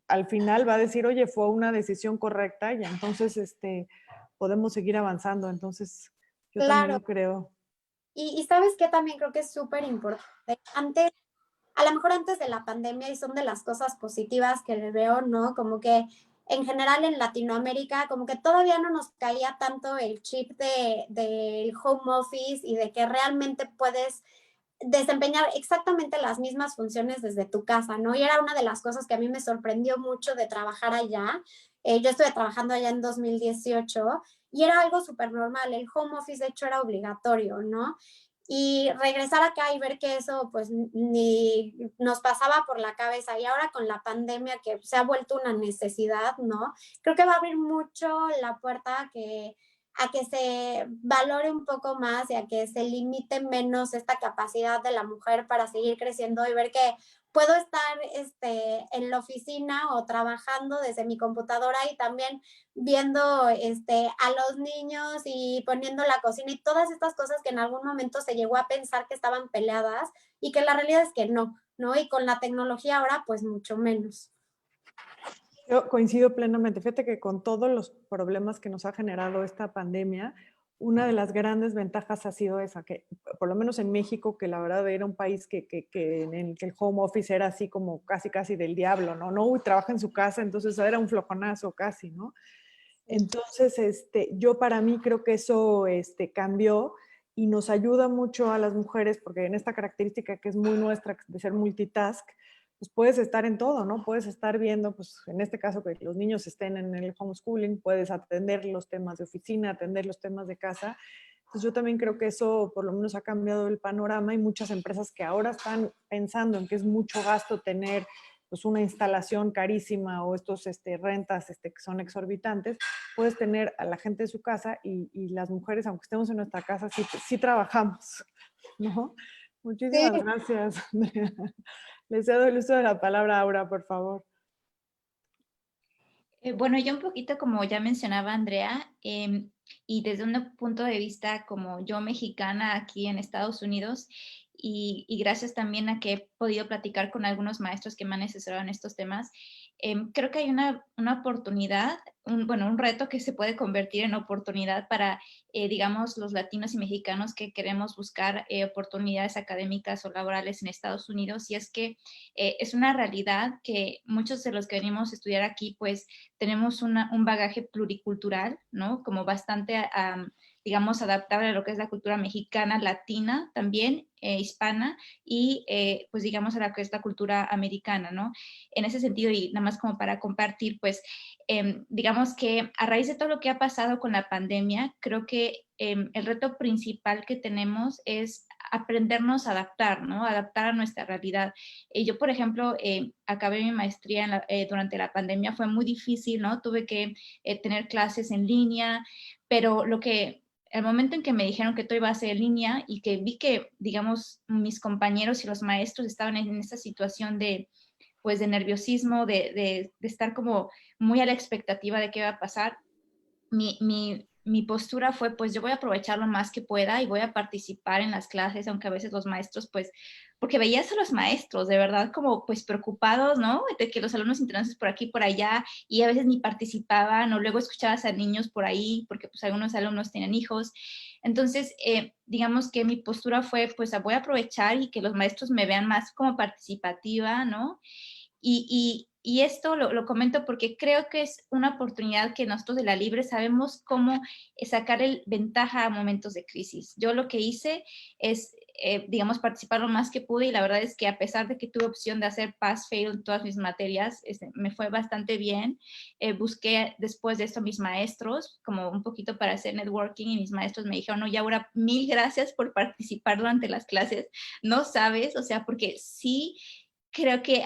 al final va a decir, oye, fue una decisión correcta y entonces podemos seguir avanzando. Entonces, yo también Claro. lo creo. Y sabes qué también creo que es súper importante. Antes, a lo mejor antes de la pandemia, y son de las cosas positivas que le veo, ¿no? Como que en general en Latinoamérica, como que todavía no nos caía tanto el chip del home office y de que realmente puedes desempeñar exactamente las mismas funciones desde tu casa, ¿no? Y era una de las cosas que a mí me sorprendió mucho de trabajar allá. Yo estuve trabajando allá en 2018 y era algo súper normal. El home office, de hecho, era obligatorio, ¿no? Y regresar acá y ver que eso pues ni nos pasaba por la cabeza, y ahora con la pandemia que se ha vuelto una necesidad, ¿no? Creo que va a abrir mucho la puerta a que se valore un poco más y a que se limite menos esta capacidad de la mujer para seguir creciendo y ver que puedo estar en la oficina o trabajando desde mi computadora y también viendo a los niños y poniendo la cocina y todas estas cosas que en algún momento se llegó a pensar que estaban peleadas y que la realidad es que no, ¿no? Y con la tecnología ahora pues mucho menos. Yo coincido plenamente. Fíjate que con todos los problemas que nos ha generado esta pandemia, una de las grandes ventajas ha sido esa, que por lo menos en México, que la verdad era un país en el que el home office era así como casi del diablo, ¿no? No, uy, trabaja en su casa, entonces era un flojonazo casi, ¿no? Entonces, yo para mí creo que eso cambió y nos ayuda mucho a las mujeres, porque en esta característica que es muy nuestra de ser multitask, pues puedes estar en todo, ¿no? Puedes estar viendo, pues en este caso, que los niños estén en el homeschooling, puedes atender los temas de oficina, atender los temas de casa. Entonces yo también creo que eso por lo menos ha cambiado el panorama y muchas empresas que ahora están pensando en que es mucho gasto tener pues una instalación carísima o estos rentas que son exorbitantes, puedes tener a la gente en su casa y las mujeres, aunque estemos en nuestra casa, sí trabajamos, ¿no? Muchísimas gracias, Andrea. Les cedo el uso de la palabra a Aura, por favor. Bueno, yo un poquito como ya mencionaba Andrea, y desde un punto de vista como yo mexicana aquí en Estados Unidos, y gracias también a que he podido platicar con algunos maestros que me han asesorado en estos temas, creo que hay una oportunidad, un reto que se puede convertir en oportunidad para, digamos, los latinos y mexicanos que queremos buscar oportunidades académicas o laborales en Estados Unidos, y es que es una realidad que muchos de los que venimos a estudiar aquí, pues tenemos un bagaje pluricultural, ¿no? Como bastante digamos, adaptable a lo que es la cultura mexicana, latina también, hispana, y pues digamos a lo que es la cultura americana, ¿no? En ese sentido, y nada más como para compartir, pues digamos que a raíz de todo lo que ha pasado con la pandemia, creo que el reto principal que tenemos es aprendernos a adaptar, ¿no? Adaptar a nuestra realidad. Yo, por ejemplo, acabé mi maestría durante la pandemia, fue muy difícil, ¿no? Tuve que tener clases en línea, pero el momento en que me dijeron que todo iba a ser en línea y que vi que, digamos, mis compañeros y los maestros estaban en esta situación de, pues, de nerviosismo, de estar como muy a la expectativa de qué va a pasar, mi postura fue, pues yo voy a aprovechar lo más que pueda y voy a participar en las clases, aunque a veces los maestros, pues, porque veías a los maestros de verdad como pues preocupados, ¿no? De que los alumnos internados por aquí, por allá, y a veces ni participaban, o luego escuchabas a niños por ahí, porque pues algunos alumnos tienen hijos. Entonces, digamos que mi postura fue, pues voy a aprovechar y que los maestros me vean más como participativa, ¿no? Y esto lo comento porque creo que es una oportunidad que nosotros de la Libre sabemos cómo sacar ventaja a momentos de crisis. Yo lo que hice es, digamos, participar lo más que pude, y la verdad es que a pesar de que tuve opción de hacer pass-fail en todas mis materias, me fue bastante bien. Busqué después de esto a mis maestros, como un poquito para hacer networking, y mis maestros me dijeron, no, Yaura, mil gracias por participar durante las clases. No sabes, o sea, porque sí creo que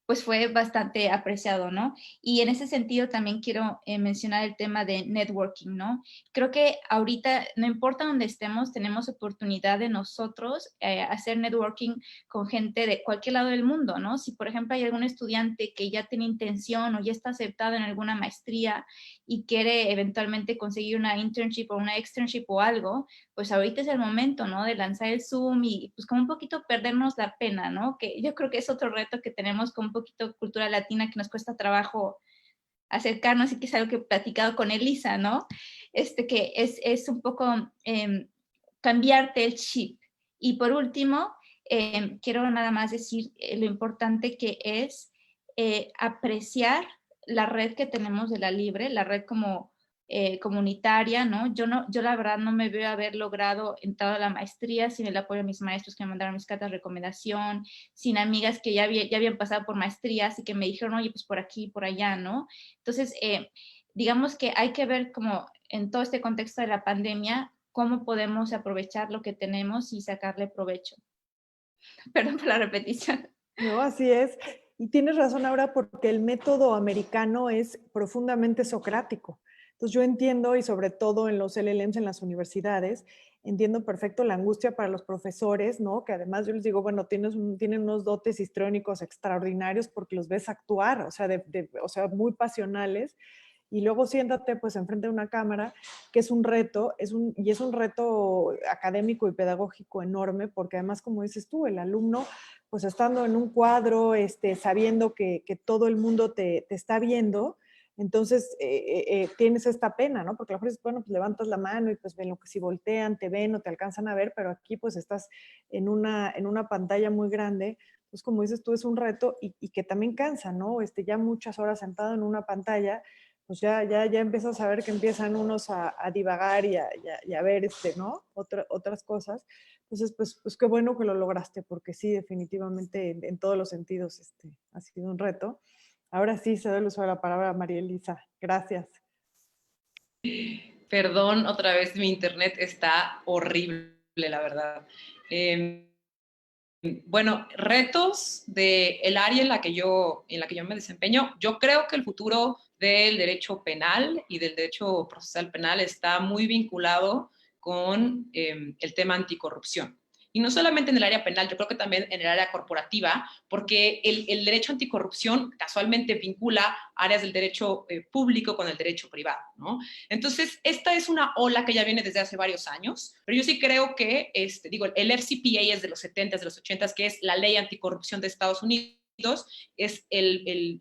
pues fue bastante apreciado, ¿no? Y en ese sentido también quiero mencionar el tema de networking, ¿no? Creo que ahorita, no importa dónde estemos, tenemos oportunidad de nosotros hacer networking con gente de cualquier lado del mundo, ¿no? Si, por ejemplo, hay algún estudiante que ya tiene intención o ya está aceptado en alguna maestría y quiere eventualmente conseguir una internship o una externship o algo, pues ahorita es el momento, ¿no? De lanzar el Zoom y pues como un poquito perdernos la pena, ¿no? Que yo creo que es otro reto que tenemos con un poquito cultura latina, que nos cuesta trabajo acercarnos, y que es algo que he platicado con Elisa, ¿no? Que es un poco cambiarte el chip. Y por último, quiero nada más decir lo importante que es apreciar la red que tenemos de la Libre, la red como comunitaria, ¿no? Yo la verdad no me veo haber logrado en toda la maestría sin el apoyo de mis maestros que me mandaron mis cartas de recomendación, sin amigas que ya habían pasado por maestrías y que me dijeron, oye, pues por aquí, por allá, ¿no? Entonces, digamos que hay que ver como en todo este contexto de la pandemia, cómo podemos aprovechar lo que tenemos y sacarle provecho. Perdón por la repetición. No, así es. Y tienes razón ahora, porque el método americano es profundamente socrático. Entonces yo entiendo, y sobre todo en los LLMs en las universidades, entiendo perfecto la angustia para los profesores, ¿no? Que además yo les digo, bueno, tienen unos dotes histriónicos extraordinarios porque los ves actuar, o sea, muy pasionales. Y luego siéntate pues enfrente de una cámara, que es un reto, y es un reto académico y pedagógico enorme, porque además, como dices tú, el alumno, pues estando en un cuadro, sabiendo que todo el mundo te está viendo, entonces tienes esta pena, ¿no? Porque a lo mejor dices, bueno, pues levantas la mano y pues ven lo que si voltean, te ven o te alcanzan a ver, pero aquí pues estás en una pantalla muy grande. Pues como dices tú, es un reto y que también cansa, ¿no? Ya muchas horas sentado en una pantalla, pues ya empiezas a ver que empiezan unos a divagar y a ver, ¿no? Otras cosas. Entonces, pues qué bueno que lo lograste, porque sí, definitivamente en todos los sentidos ha sido un reto. Ahora sí, cedo el uso de la palabra a María Elisa. Gracias. Perdón, otra vez mi internet está horrible, la verdad. Bueno, retos del área en la que yo me desempeño. Yo creo que el futuro del derecho penal y del derecho procesal penal está muy vinculado con el tema anticorrupción. Y no solamente en el área penal, yo creo que también en el área corporativa, porque el derecho anticorrupción casualmente vincula áreas del derecho público con el derecho privado, ¿no? Entonces, esta es una ola que ya viene desde hace varios años, pero yo sí creo que, el FCPA es de los 70s, de los 80s, que es la ley anticorrupción de Estados Unidos, es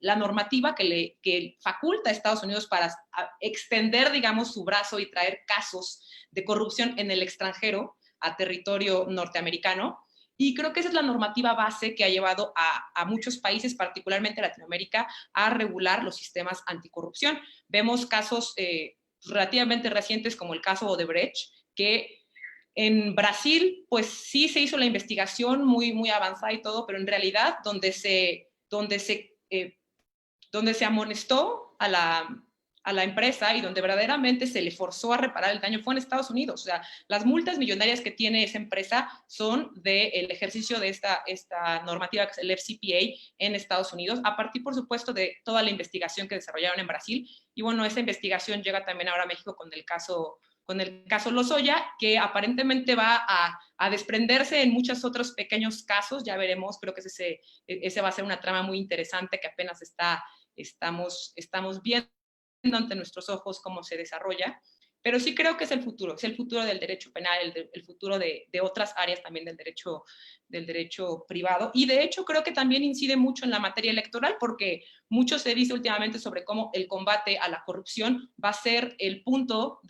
la normativa que faculta a Estados Unidos para extender, digamos, su brazo y traer casos de corrupción en el extranjero a territorio norteamericano. Y creo que esa es la normativa base que ha llevado a muchos países, particularmente Latinoamérica, a regular los sistemas anticorrupción. Vemos casos relativamente recientes, como el caso Odebrecht, que en Brasil, pues sí se hizo la investigación muy avanzada y todo, pero en realidad donde se amonestó a la empresa y donde verdaderamente se le forzó a reparar el daño fue en Estados Unidos. O sea, las multas millonarias que tiene esa empresa son del ejercicio de esta normativa que es el FCPA en Estados Unidos, a partir, por supuesto, de toda la investigación que desarrollaron en Brasil. Y bueno, esa investigación llega también ahora a México con el caso Lozoya, que aparentemente va a desprenderse en muchos otros pequeños casos, ya veremos. Creo que ese va a ser una trama muy interesante que apenas estamos viendo ante nuestros ojos cómo se desarrolla, pero sí creo que es el futuro del derecho penal, el futuro de otras áreas también del derecho privado, y de hecho creo que también incide mucho en la materia electoral, porque mucho se dice últimamente sobre cómo el combate a la corrupción va a ser el punto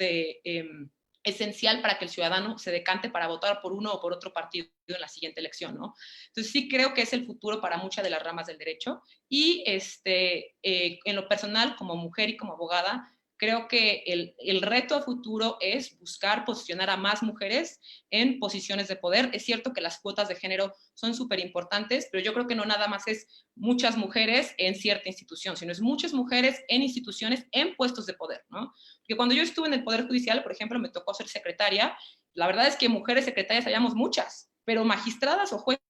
esencial para que el ciudadano se decante para votar por uno o por otro partido en la siguiente elección, ¿no? Entonces sí creo que es el futuro para muchas de las ramas del derecho, y en lo personal, como mujer y como abogada, creo que el reto a futuro es buscar posicionar a más mujeres en posiciones de poder. Es cierto que las cuotas de género son súper importantes, pero yo creo que no nada más es muchas mujeres en cierta institución, sino es muchas mujeres en instituciones en puestos de poder, ¿no? Porque cuando yo estuve en el Poder Judicial, por ejemplo, me tocó ser secretaria. La verdad es que mujeres secretarias habíamos muchas, pero magistradas o juezas,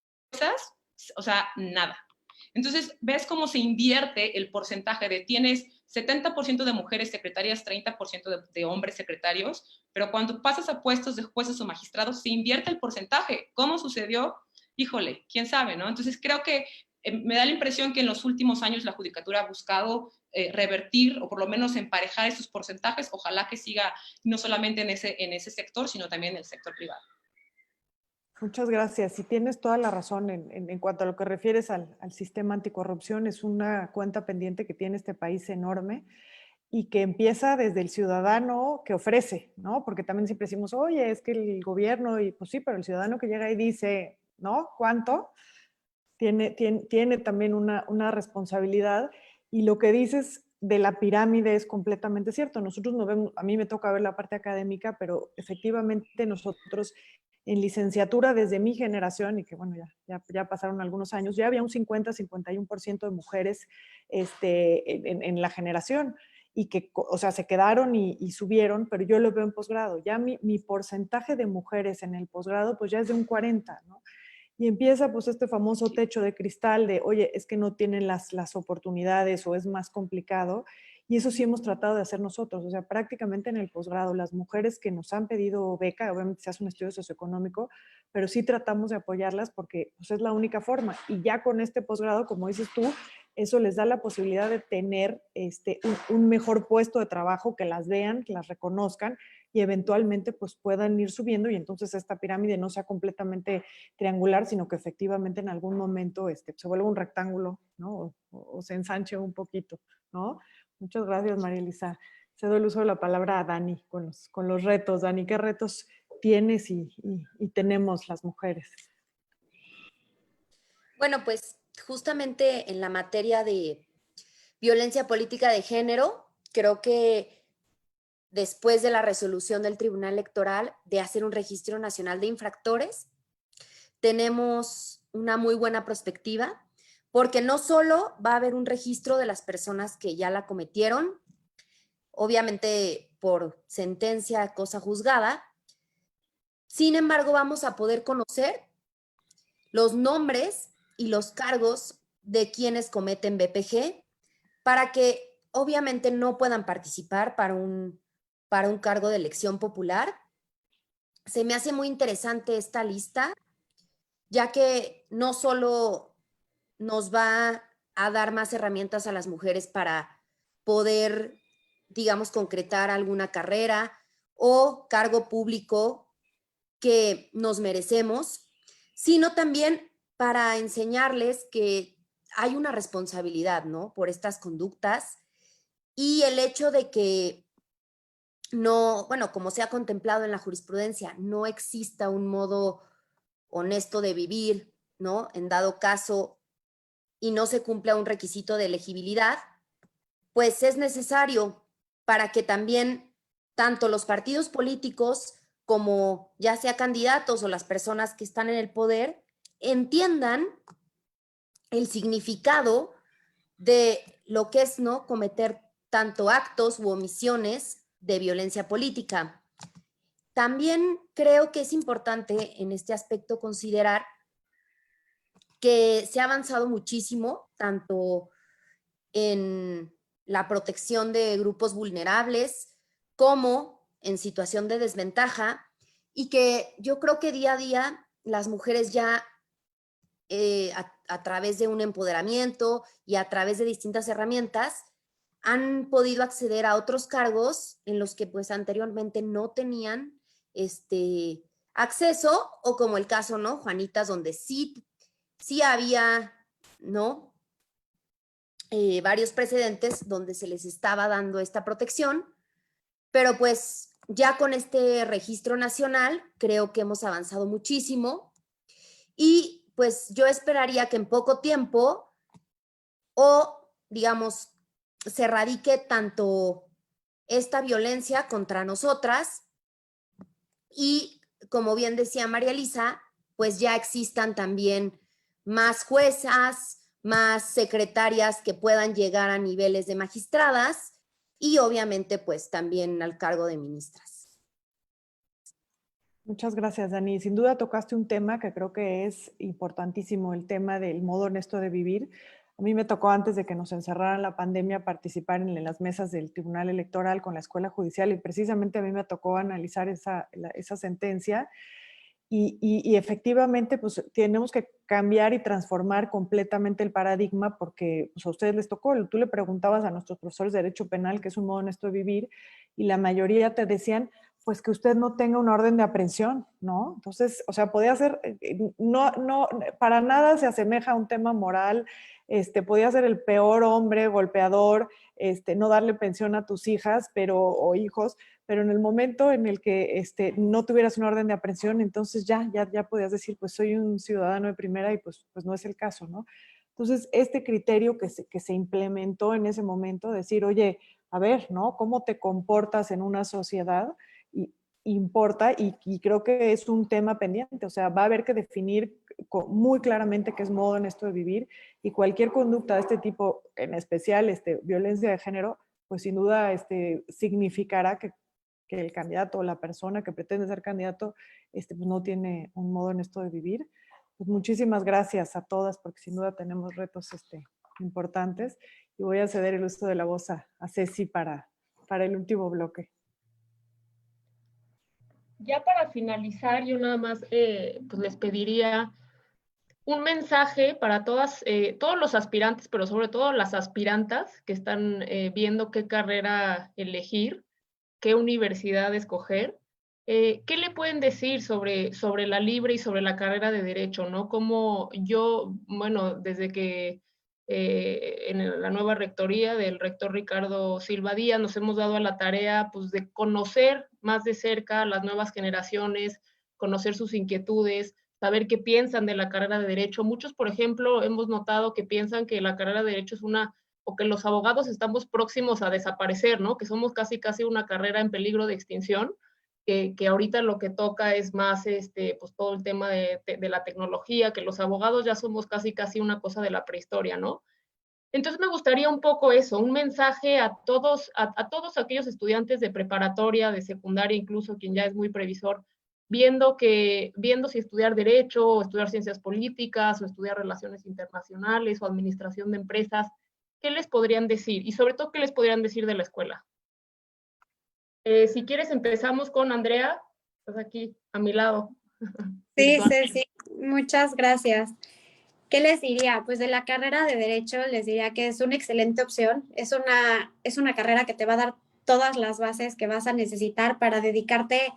o sea, nada. Entonces, ves cómo se invierte el porcentaje de tienes 70% de mujeres secretarias, 30% de hombres secretarios, pero cuando pasas a puestos de jueces o magistrados, se invierte el porcentaje. ¿Cómo sucedió? Híjole, quién sabe, ¿no? Entonces, creo que me da la impresión que en los últimos años la Judicatura ha buscado revertir o por lo menos emparejar esos porcentajes. Ojalá que siga no solamente en ese sector, sino también en el sector privado. Muchas gracias. Y tienes toda la razón en cuanto a lo que refieres al sistema anticorrupción. Es una cuenta pendiente que tiene este país enorme y que empieza desde el ciudadano que ofrece, ¿no? Porque también siempre decimos, oye, es que el gobierno, y pues sí, pero el ciudadano que llega y dice, ¿no? ¿Cuánto? Tiene también una responsabilidad. Y lo que dices de la pirámide es completamente cierto. Nosotros no vemos, a mí me toca ver la parte académica, pero efectivamente nosotros en licenciatura desde mi generación, y que bueno, ya pasaron algunos años, ya había un 50-51% de mujeres en la generación, y que, o sea, se quedaron y subieron, pero yo lo veo en posgrado. Ya mi porcentaje de mujeres en el posgrado, pues ya es de un 40, ¿no? Y empieza pues este famoso techo de cristal de, oye, es que no tienen las oportunidades o es más complicado. Y eso sí hemos tratado de hacer nosotros. O sea, prácticamente en el posgrado, las mujeres que nos han pedido beca, obviamente se hace un estudio socioeconómico, pero sí tratamos de apoyarlas porque pues, es la única forma. Y ya con este posgrado, como dices tú, eso les da la posibilidad de tener un mejor puesto de trabajo, que las vean, que las reconozcan y eventualmente pues puedan ir subiendo, y entonces esta pirámide no sea completamente triangular, sino que efectivamente en algún momento se vuelva un rectángulo, ¿no? O se ensanche un poquito, ¿no? Muchas gracias, María Elisa. Cedo el uso de la palabra a Dani con los retos. Dani, ¿qué retos tienes y tenemos las mujeres? Bueno, pues justamente en la materia de violencia política de género, creo que después de la resolución del Tribunal Electoral de hacer un registro nacional de infractores, tenemos una muy buena perspectiva, porque no solo va a haber un registro de las personas que ya la cometieron, obviamente por sentencia, cosa juzgada, sin embargo vamos a poder conocer los nombres y los cargos de quienes cometen BPG para que obviamente no puedan participar para un cargo de elección popular. Se me hace muy interesante esta lista, ya que no solo nos va a dar más herramientas a las mujeres para poder, digamos, concretar alguna carrera o cargo público que nos merecemos, sino también para enseñarles que hay una responsabilidad, ¿no? Por estas conductas, y el hecho de que no, bueno, como se ha contemplado en la jurisprudencia, no exista un modo honesto de vivir, ¿no? En dado caso, y no se cumpla un requisito de elegibilidad, pues es necesario para que también tanto los partidos políticos como ya sea candidatos o las personas que están en el poder entiendan el significado de lo que es, ¿no?, cometer tanto actos u omisiones de violencia política. También creo que es importante en este aspecto considerar que se ha avanzado muchísimo, tanto en la protección de grupos vulnerables como en situación de desventaja, y que yo creo que día a día las mujeres ya a través de un empoderamiento y a través de distintas herramientas han podido acceder a otros cargos en los que pues anteriormente no tenían acceso, o como el caso, ¿no?, Juanitas, donde sí había, ¿no?, varios precedentes donde se les estaba dando esta protección, pero pues ya con este registro nacional creo que hemos avanzado muchísimo, y pues yo esperaría que en poco tiempo, o digamos, se erradique tanto esta violencia contra nosotras, y como bien decía María Elisa, pues ya existan también más juezas, más secretarias que puedan llegar a niveles de magistradas, y obviamente pues también al cargo de ministras. Muchas gracias, Dani. Sin duda tocaste un tema que creo que es importantísimo, el tema del modo honesto de vivir. A mí me tocó, antes de que nos encerraran la pandemia, participar en las mesas del Tribunal Electoral con la Escuela Judicial, y precisamente a mí me tocó analizar esa sentencia. Y efectivamente, pues tenemos que cambiar y transformar completamente el paradigma, porque pues, a ustedes les tocó. Tú le preguntabas a nuestros profesores de Derecho Penal qué es un modo honesto de vivir, y la mayoría te decían, pues que usted no tenga una orden de aprehensión, ¿no? Entonces, o sea, podía ser, no, para nada se asemeja a un tema moral. Podía ser el peor hombre, golpeador, no darle pensión a tus hijas o hijos, pero en el momento en el que no tuvieras una orden de aprehensión, entonces ya podías decir, pues soy un ciudadano de primera, y pues no es el caso, ¿no? Entonces, este criterio que se implementó en ese momento, decir, oye, a ver, ¿no?, ¿cómo te comportas en una sociedad? Importa, y creo que es un tema pendiente. O sea, va a haber que definir muy claramente qué es modo honesto de vivir, y cualquier conducta de este tipo, en especial violencia de género, pues sin duda significará que el candidato o la persona que pretende ser candidato pues no tiene un modo honesto de vivir. Pues muchísimas gracias a todas, porque sin duda tenemos retos importantes, y voy a ceder el uso de la voz a Ceci para el último bloque. Ya para finalizar, yo nada más pues les pediría un mensaje para todos los aspirantes, pero sobre todo las aspirantas que están viendo qué carrera elegir, qué universidad escoger. ¿Qué le pueden decir sobre la libre y sobre la carrera de Derecho, ¿no? Como yo, bueno, desde que en la nueva rectoría del rector Ricardo Silva Díaz nos hemos dado a la tarea pues, de conocer más de cerca a las nuevas generaciones, conocer sus inquietudes, saber qué piensan de la carrera de Derecho. Muchos, por ejemplo, hemos notado que piensan que la carrera de Derecho es o que los abogados estamos próximos a desaparecer, ¿no? Que somos casi una carrera en peligro de extinción, que ahorita lo que toca es más pues todo el tema de la tecnología, que los abogados ya somos casi una cosa de la prehistoria, ¿no? Entonces me gustaría un poco eso, un mensaje a todos aquellos estudiantes de preparatoria, de secundaria, incluso quien ya es muy previsor, viendo si estudiar Derecho, o estudiar Ciencias Políticas, o estudiar Relaciones Internacionales, o Administración de Empresas. ¿Qué les podrían decir? Y sobre todo, ¿qué les podrían decir de la escuela? Si quieres, empezamos con Andrea. Estás aquí, a mi lado. Sí, sí, muchas gracias. ¿Qué les diría? Pues de la carrera de Derecho les diría que es una excelente opción. Es una carrera que te va a dar todas las bases que vas a necesitar para dedicarte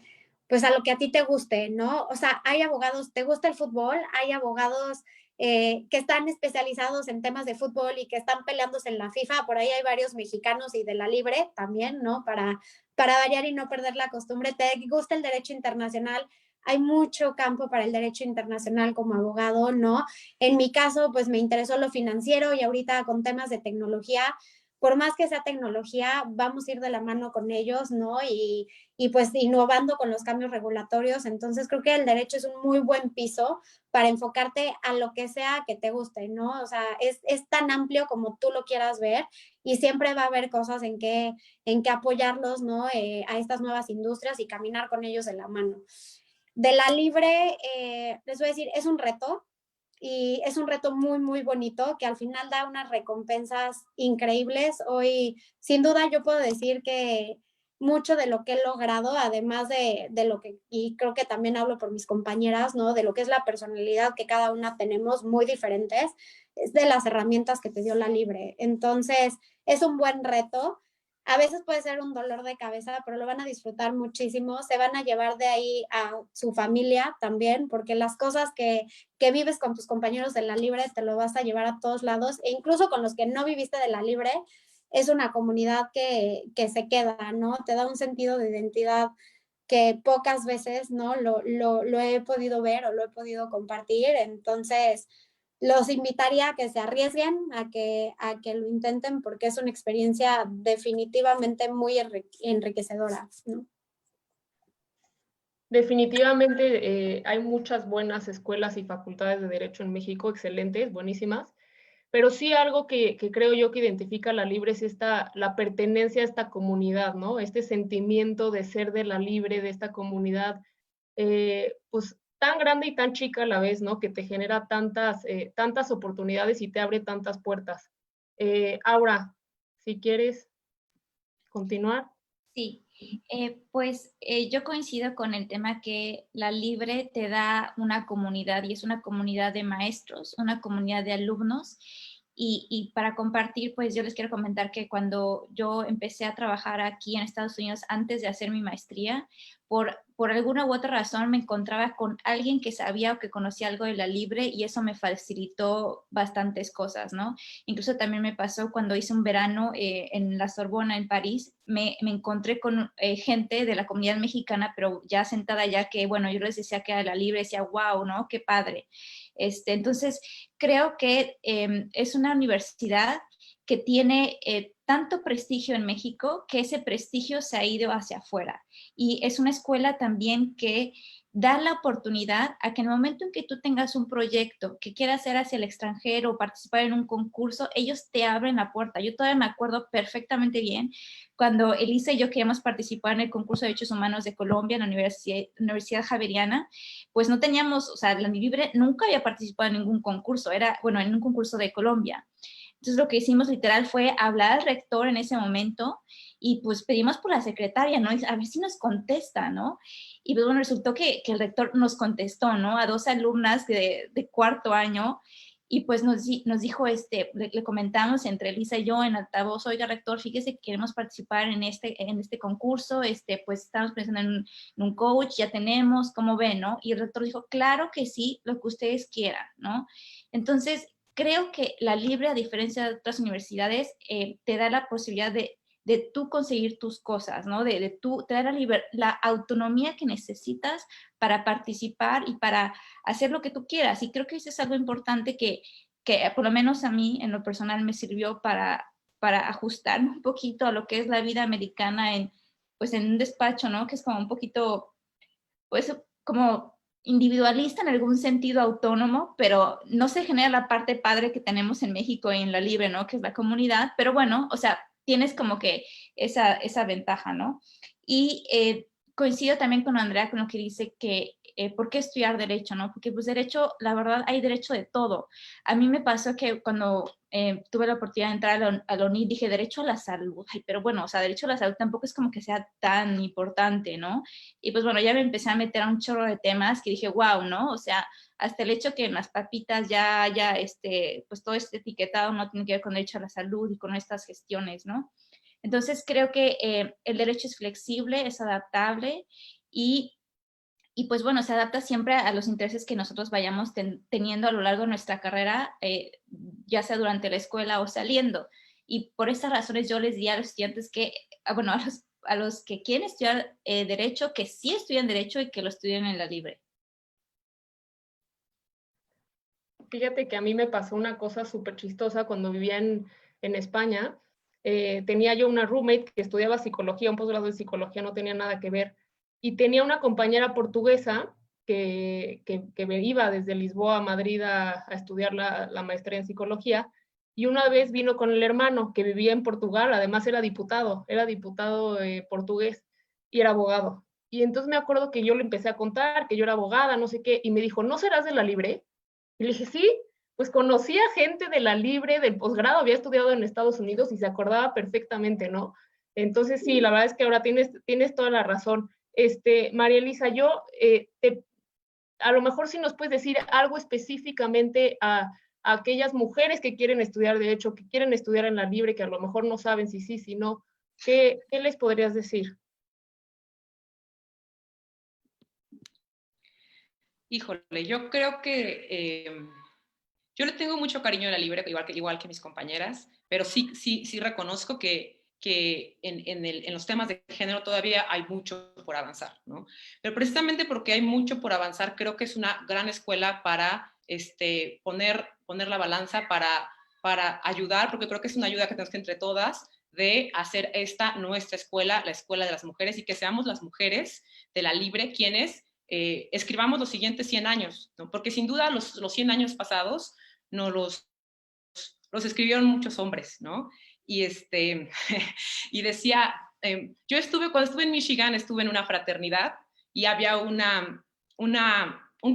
pues a lo que a ti te guste, ¿no? O sea, hay abogados, ¿te gusta el fútbol? Hay abogados que están especializados en temas de fútbol y que están peleándose en la FIFA. Por ahí hay varios mexicanos y de la Libre también, ¿no? Para variar y no perder la costumbre. ¿Te gusta el derecho internacional? Hay mucho campo para el derecho internacional como abogado, ¿no? En mi caso, pues me interesó lo financiero, y ahorita con temas de tecnología, por más que sea tecnología, vamos a ir de la mano con ellos, ¿no? Y pues innovando con los cambios regulatorios. Entonces creo que el derecho es un muy buen piso para enfocarte a lo que sea que te guste, ¿no? O sea, es tan amplio como tú lo quieras ver y siempre va a haber cosas en que apoyarlos, ¿no? A estas nuevas industrias y caminar con ellos de la mano. De la libre, les voy a decir, es un reto, y es un reto muy, muy bonito que al final da unas recompensas increíbles. Hoy, sin duda, yo puedo decir que mucho de lo que he logrado, además de lo que, y creo que también hablo por mis compañeras, ¿no? De lo que es la personalidad que cada una tenemos muy diferentes, es de las herramientas que te dio la libre. Entonces, es un buen reto. A veces puede ser un dolor de cabeza, pero lo van a disfrutar muchísimo. Se van a llevar de ahí a su familia también, porque las cosas que vives con tus compañeros de la libre te lo vas a llevar a todos lados, e incluso con los que no viviste de la libre, es una comunidad que se queda, ¿no? Te da un sentido de identidad que pocas veces, ¿no? Lo he podido ver o lo he podido compartir. Entonces, los invitaría a que se arriesguen, a que lo intenten, porque es una experiencia definitivamente muy enriquecedora, ¿no? Definitivamente hay muchas buenas escuelas y facultades de Derecho en México, excelentes, buenísimas, pero sí algo que creo yo que identifica la libre es la pertenencia a esta comunidad, ¿no? Este sentimiento de ser de la libre, de esta comunidad, pues tan grande y tan chica a la vez, ¿no? Que te genera tantas oportunidades y te abre tantas puertas. Aura, si quieres continuar. Sí, yo coincido con el tema que la libre te da una comunidad y es una comunidad de maestros, una comunidad de alumnos. Y para compartir, pues yo les quiero comentar que cuando yo empecé a trabajar aquí en Estados Unidos antes de hacer mi maestría, por alguna u otra razón me encontraba con alguien que sabía o que conocía algo de la libre y eso me facilitó bastantes cosas, ¿no? Incluso también me pasó cuando hice un verano en la Sorbona, en París, me encontré con gente de la comunidad mexicana, pero ya sentada ya que, bueno, yo les decía que era la libre, decía, wow, ¿no? Qué padre. Entonces, creo que es una universidad que tiene tanto prestigio en México que ese prestigio se ha ido hacia afuera. Y es una escuela también que da la oportunidad a que en el momento en que tú tengas un proyecto que quieras hacer hacia el extranjero o participar en un concurso, ellos te abren la puerta. Yo todavía me acuerdo perfectamente bien cuando Elisa y yo queríamos participar en el concurso de Derechos Humanos de Colombia en la Universidad Javeriana, pues no teníamos, o sea, la libre nunca había participado en ningún concurso, en un concurso de Colombia. Entonces lo que hicimos literal fue hablar al rector en ese momento y pues pedimos por la secretaria, ¿no? A ver si nos contesta, ¿no? Y pues bueno, resultó que el rector nos contestó, ¿no? A 2 alumnas de cuarto año y pues nos dijo, le comentamos entre Elisa y yo en altavoz, oiga rector, fíjese que queremos participar en este concurso, pues estamos pensando en un coach, ya tenemos, ¿cómo ven, no? Y el rector dijo, claro que sí, lo que ustedes quieran, ¿no? Entonces, creo que la libre, a diferencia de otras universidades, te da la posibilidad de tú conseguir tus cosas, ¿no? Te da la autonomía que necesitas para participar y para hacer lo que tú quieras. Y creo que eso es algo importante que por lo menos a mí, en lo personal, me sirvió para ajustarme un poquito a lo que es la vida americana en un despacho, ¿no? Que es como un poquito, pues, como individualista en algún sentido, autónomo, pero no se genera la parte padre que tenemos en México y en la libre, ¿no? Que es la comunidad, pero bueno, o sea, tienes como que esa ventaja, ¿no? Y coincido también con Andrea con lo que dice que ¿por qué estudiar derecho, no? Porque pues derecho, la verdad, hay derecho de todo. A mí me pasó que cuando tuve la oportunidad de entrar a la UNI, dije derecho a la salud. Ay, pero bueno, o sea, derecho a la salud tampoco es como que sea tan importante, ¿no? Y pues bueno, ya me empecé a meter a un chorro de temas que dije, wow, ¿no? O sea, hasta el hecho que en las papitas pues todo este etiquetado no tiene que ver con derecho a la salud y con estas gestiones, ¿no? Entonces creo que el derecho es flexible, es adaptable y pues bueno, se adapta siempre a los intereses que nosotros vayamos teniendo a lo largo de nuestra carrera, ya sea durante la escuela o saliendo. Y por estas razones yo les diría a los estudiantes que, bueno, a los que quieren estudiar Derecho, que sí estudian Derecho y que lo estudien en la libre. Fíjate que a mí me pasó una cosa súper chistosa cuando vivía en España. tenía yo una roommate que estudiaba psicología, un posgrado de psicología, no tenía nada que ver, y tenía una compañera portuguesa que iba desde Lisboa a Madrid a estudiar la maestría en psicología, y una vez vino con el hermano que vivía en Portugal, además era diputado portugués y era abogado. Y entonces me acuerdo que yo le empecé a contar que yo era abogada, no sé qué, y me dijo, ¿no serás de la Libre? Y le dije, sí, pues conocía gente de la Libre, del posgrado, había estudiado en Estados Unidos y se acordaba perfectamente, ¿no? Entonces sí, la verdad es que ahora tienes toda la razón. María Elisa, yo a lo mejor sí nos puedes decir algo específicamente a aquellas mujeres que quieren estudiar Derecho, que quieren estudiar en la Libre, que a lo mejor no saben si sí, si no. ¿Qué les podrías decir? Híjole, yo creo que yo le tengo mucho cariño a la Libre, igual que mis compañeras, pero sí reconozco que en los temas de género todavía hay mucho por avanzar, ¿no? Pero precisamente porque hay mucho por avanzar, creo que es una gran escuela para poner la balanza, para ayudar, porque creo que es una ayuda que tenemos que entre todas, de hacer esta nuestra escuela, la escuela de las mujeres, y que seamos las mujeres de la Libre quienes escribamos los siguientes 100 años, ¿no? Porque sin duda los 100 años pasados no los escribieron muchos hombres, ¿no? Y, y decía, cuando estuve en Michigan, estuve en una fraternidad y había un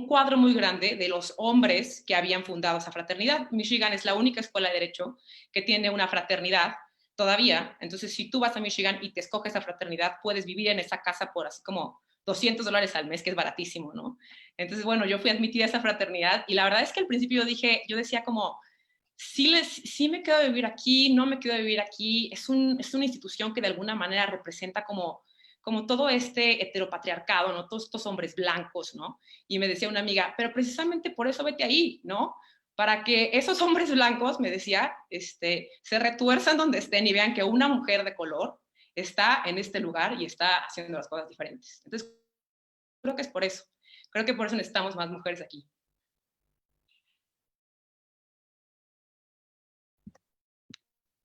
cuadro muy grande de los hombres que habían fundado esa fraternidad. Michigan es la única escuela de derecho que tiene una fraternidad todavía. Entonces, si tú vas a Michigan y te escoges esa fraternidad, puedes vivir en esa casa por así como $200 al mes, que es baratísimo, ¿no? Entonces, bueno, yo fui admitida a esa fraternidad y la verdad es que al principio yo decía como, sí me quedo a vivir aquí, no me quedo a vivir aquí. Es una institución que de alguna manera representa como todo este heteropatriarcado, ¿no? Todos estos hombres blancos, ¿no? Y me decía una amiga, pero precisamente por eso vete ahí, ¿no? Para que esos hombres blancos, me decía, se retuerzan donde estén y vean que una mujer de color está en este lugar y está haciendo las cosas diferentes. Entonces, creo que es por eso. Creo que por eso necesitamos más mujeres aquí.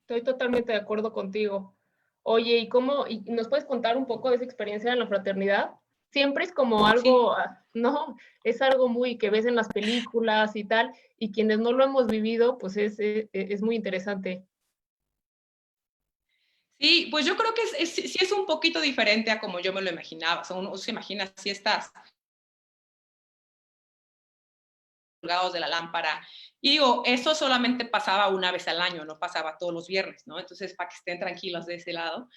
Estoy totalmente de acuerdo contigo. Oye, ¿y nos puedes contar un poco de esa experiencia en la fraternidad? Siempre es como algo, Sí. ¿no? Es algo muy que ves en las películas y tal, y quienes no lo hemos vivido, pues es muy interesante. Sí, pues yo creo que sí es un poquito diferente a como yo me lo imaginaba. O sea, uno se imagina si estás colgados de la lámpara. Y digo, eso solamente pasaba una vez al año, no pasaba todos los viernes, ¿no? Entonces, para que estén tranquilos de ese lado.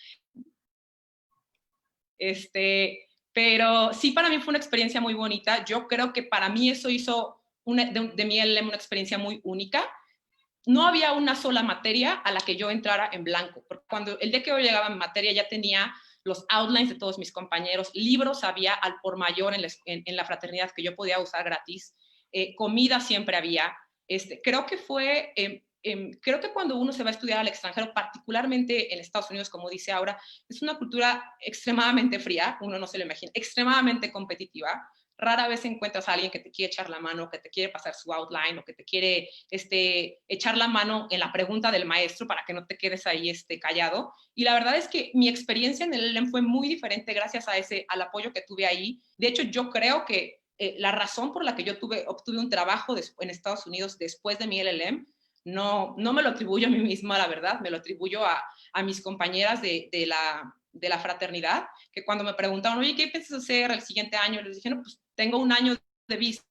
Pero sí, para mí fue una experiencia muy bonita. Yo creo que para mí eso hizo de mi LM una experiencia muy única. No había una sola materia a la que yo entrara en blanco, porque el día que yo llegaba en materia ya tenía los outlines de todos mis compañeros, libros había al por mayor en la fraternidad que yo podía usar gratis, comida siempre había. Creo que cuando uno se va a estudiar al extranjero, particularmente en Estados Unidos, como dice Aura, es una cultura extremadamente fría, uno no se lo imagina, extremadamente competitiva. Rara vez encuentras a alguien que te quiere echar la mano, que te quiere pasar su outline o que te quiere echar la mano en la pregunta del maestro para que no te quedes ahí callado. Y la verdad es que mi experiencia en el LM fue muy diferente gracias al apoyo que tuve ahí. De hecho, yo creo que la razón por la que yo obtuve un trabajo en Estados Unidos después de mi LLM, no me lo atribuyo a mí misma, la verdad, me lo atribuyo a mis compañeras de la fraternidad, que cuando me preguntaron, oye, ¿qué piensas hacer el siguiente año? Les dije, no, pues tengo un año de visa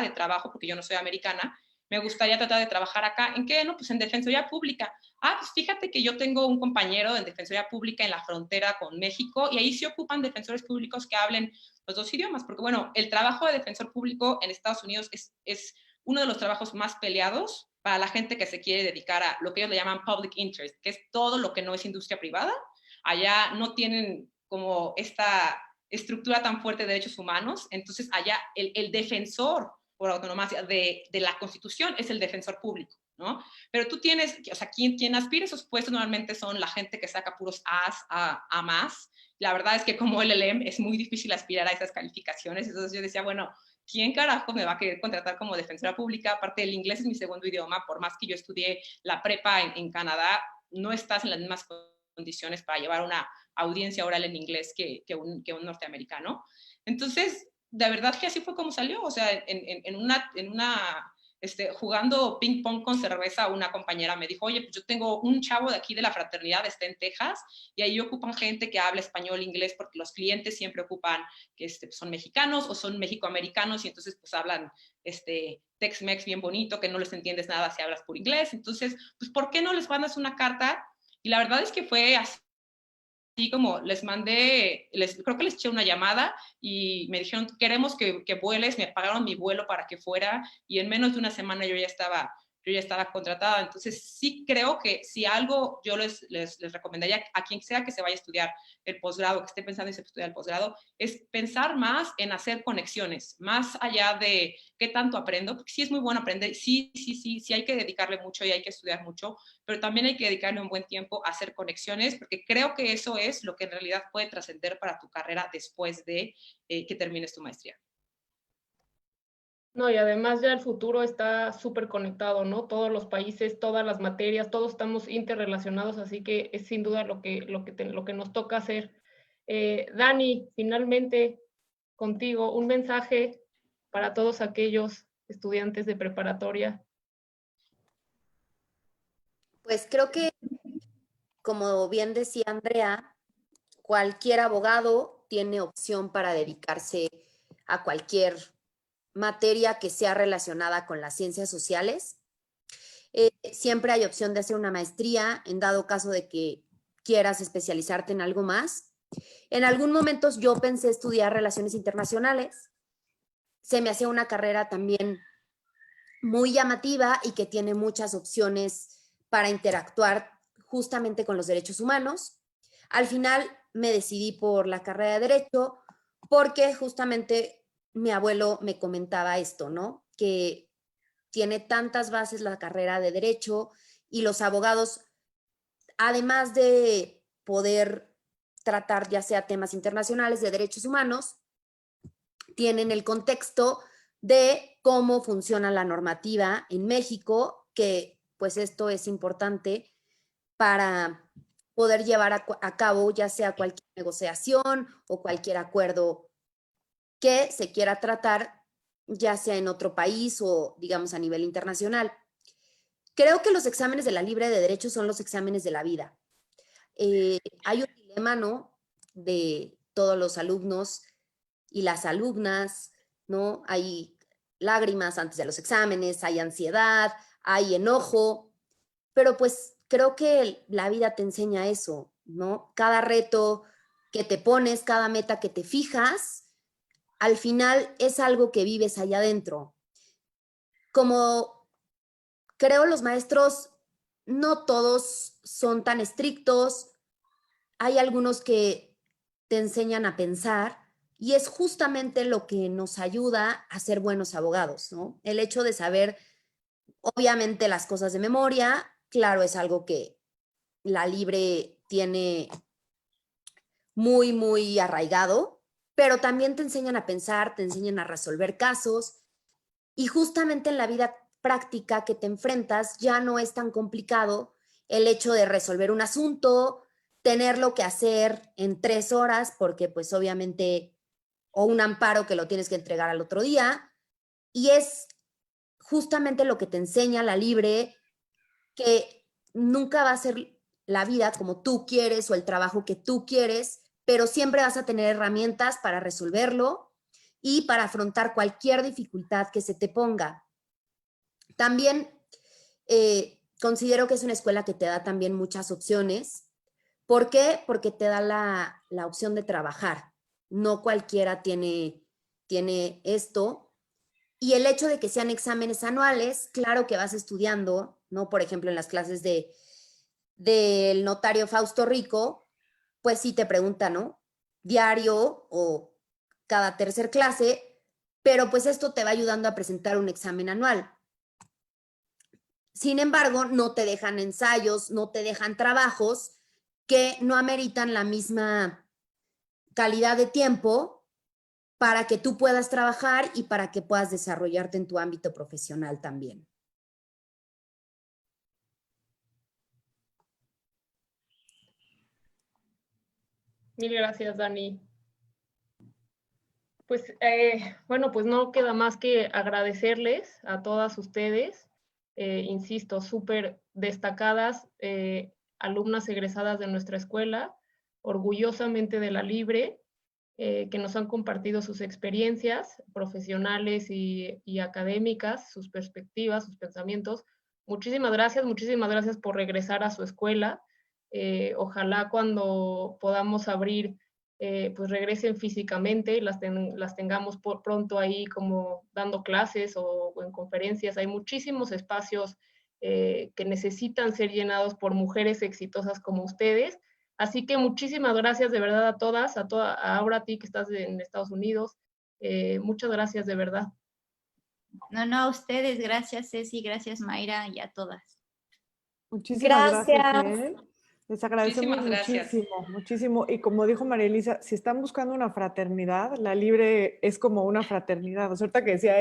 de trabajo, porque yo no soy americana, me gustaría tratar de trabajar acá. ¿En qué? No, pues en Defensoría Pública. Ah, pues fíjate que yo tengo un compañero en Defensoría Pública en la frontera con México, y ahí sí ocupan defensores públicos que hablen los dos idiomas, porque bueno, el trabajo de defensor público en Estados Unidos es uno de los trabajos más peleados para la gente que se quiere dedicar a lo que ellos le llaman public interest, que es todo lo que no es industria privada. Allá no tienen como esta estructura tan fuerte de derechos humanos, entonces allá el defensor por autonomía de la Constitución es el defensor público, ¿no? Pero tú tienes, o sea, quien aspira a esos puestos normalmente son la gente que saca puros A's a más. La verdad es que como LLM es muy difícil aspirar a esas calificaciones, entonces yo decía, bueno, ¿quién carajo me va a querer contratar como defensora pública? Aparte, el inglés es mi segundo idioma, por más que yo estudié la prepa en Canadá, no estás en las mismas condiciones para llevar una audiencia oral en inglés que un norteamericano. Entonces, de verdad que así fue como salió, o sea, jugando ping pong con cerveza, una compañera me dijo, oye, pues yo tengo un chavo de aquí de la fraternidad, está en Texas, y ahí ocupan gente que habla español, inglés, porque los clientes siempre ocupan que son mexicanos o son mexicoamericanos, y entonces pues hablan Tex-Mex bien bonito, que no les entiendes nada si hablas por inglés. Entonces, pues, ¿por qué no les mandas una carta? Y la verdad es que fue así como les mandé, creo que les eché una llamada y me dijeron, queremos que vueles, me pagaron mi vuelo para que fuera, y en menos de una semana yo ya estaba contratada. Entonces sí creo que si algo yo les recomendaría a quien sea que se vaya a estudiar el posgrado, que esté pensando en estudiar el posgrado, es pensar más en hacer conexiones, más allá de qué tanto aprendo, porque sí es muy bueno aprender, sí hay que dedicarle mucho y hay que estudiar mucho, pero también hay que dedicarle un buen tiempo a hacer conexiones, porque creo que eso es lo que en realidad puede trascender para tu carrera después de que termines tu maestría. No, y además ya el futuro está súper conectado, ¿no? Todos los países, todas las materias, todos estamos interrelacionados, así que es sin duda lo que nos toca hacer. Dani, finalmente contigo, un mensaje para todos aquellos estudiantes de preparatoria. Pues creo que, como bien decía Andrea, cualquier abogado tiene opción para dedicarse a cualquier materia que sea relacionada con las ciencias sociales. Siempre hay opción de hacer una maestría en dado caso de que quieras especializarte en algo más. En algún momento yo pensé estudiar relaciones internacionales. Se me hacía una carrera también muy llamativa y que tiene muchas opciones para interactuar justamente con los derechos humanos. Al final me decidí por la carrera de Derecho porque justamente mi abuelo me comentaba esto, ¿no? Que tiene tantas bases la carrera de Derecho y los abogados, además de poder tratar ya sea temas internacionales de derechos humanos, tienen el contexto de cómo funciona la normativa en México, que pues esto es importante para poder llevar a cabo ya sea cualquier negociación o cualquier acuerdo que se quiera tratar, ya sea en otro país o digamos a nivel internacional. Creo que los exámenes de la Libre de Derecho son los exámenes de la vida. Hay un dilema, ¿no?, de todos los alumnos y las alumnas, ¿no? Hay lágrimas antes de los exámenes, hay ansiedad, hay enojo, pero pues creo que la vida te enseña eso, ¿no? Cada reto que te pones, cada meta que te fijas, al final es algo que vives allá adentro. Como creo los maestros, no todos son tan estrictos, hay algunos que te enseñan a pensar y es justamente lo que nos ayuda a ser buenos abogados, ¿no? El hecho de saber, obviamente, las cosas de memoria, claro, es algo que la Libre tiene muy, muy arraigado, pero también te enseñan a pensar, te enseñan a resolver casos y justamente en la vida práctica que te enfrentas ya no es tan complicado el hecho de resolver un asunto, tenerlo que hacer en 3 horas, porque pues obviamente, o un amparo que lo tienes que entregar al otro día, y es justamente lo que te enseña la Libre, que nunca va a ser la vida como tú quieres o el trabajo que tú quieres, pero siempre vas a tener herramientas para resolverlo y para afrontar cualquier dificultad que se te ponga. También considero que es una escuela que te da también muchas opciones. ¿Por qué? Porque te da la opción de trabajar. No cualquiera tiene esto. Y el hecho de que sean exámenes anuales, claro que vas estudiando, ¿no? Por ejemplo, en las clases del notario Fausto Rico, pues sí te preguntan, ¿no? Diario o cada tercer clase, pero pues esto te va ayudando a presentar un examen anual. Sin embargo, no te dejan ensayos, no te dejan trabajos que no ameritan la misma calidad de tiempo para que tú puedas trabajar y para que puedas desarrollarte en tu ámbito profesional también. Mil gracias, Dani. Pues bueno, pues no queda más que agradecerles a todas ustedes, insisto, súper destacadas alumnas egresadas de nuestra escuela, orgullosamente de la Libre, que nos han compartido sus experiencias profesionales y académicas, sus perspectivas, sus pensamientos. Muchísimas gracias por regresar a su escuela. Ojalá cuando podamos abrir, pues regresen físicamente y las tengamos pronto ahí como dando clases o en conferencias. Hay muchísimos espacios que necesitan ser llenados por mujeres exitosas como ustedes. Así que muchísimas gracias de verdad a todas, ahora a ti que estás en Estados Unidos. Muchas gracias de verdad. No, a ustedes. Gracias, Ceci, gracias, Mayra, y a todas. Muchísimas gracias. Les agradecemos Muchísimas gracias. muchísimo. Y como dijo María Elisa, si están buscando una fraternidad, la Libre es como una fraternidad. O sea, ahorita que decía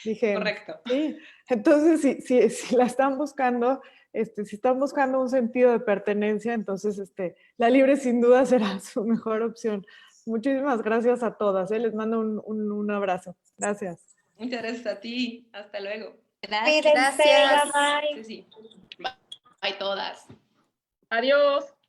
dije, Correcto. Sí, entonces si la están buscando, si están buscando un sentido de pertenencia, entonces la Libre sin duda será su mejor opción. Muchísimas gracias a todas. Les mando un abrazo. Gracias. Muchas gracias a ti. Hasta luego. Gracias. Gracias. Sí, sí. Bye todas. Adiós.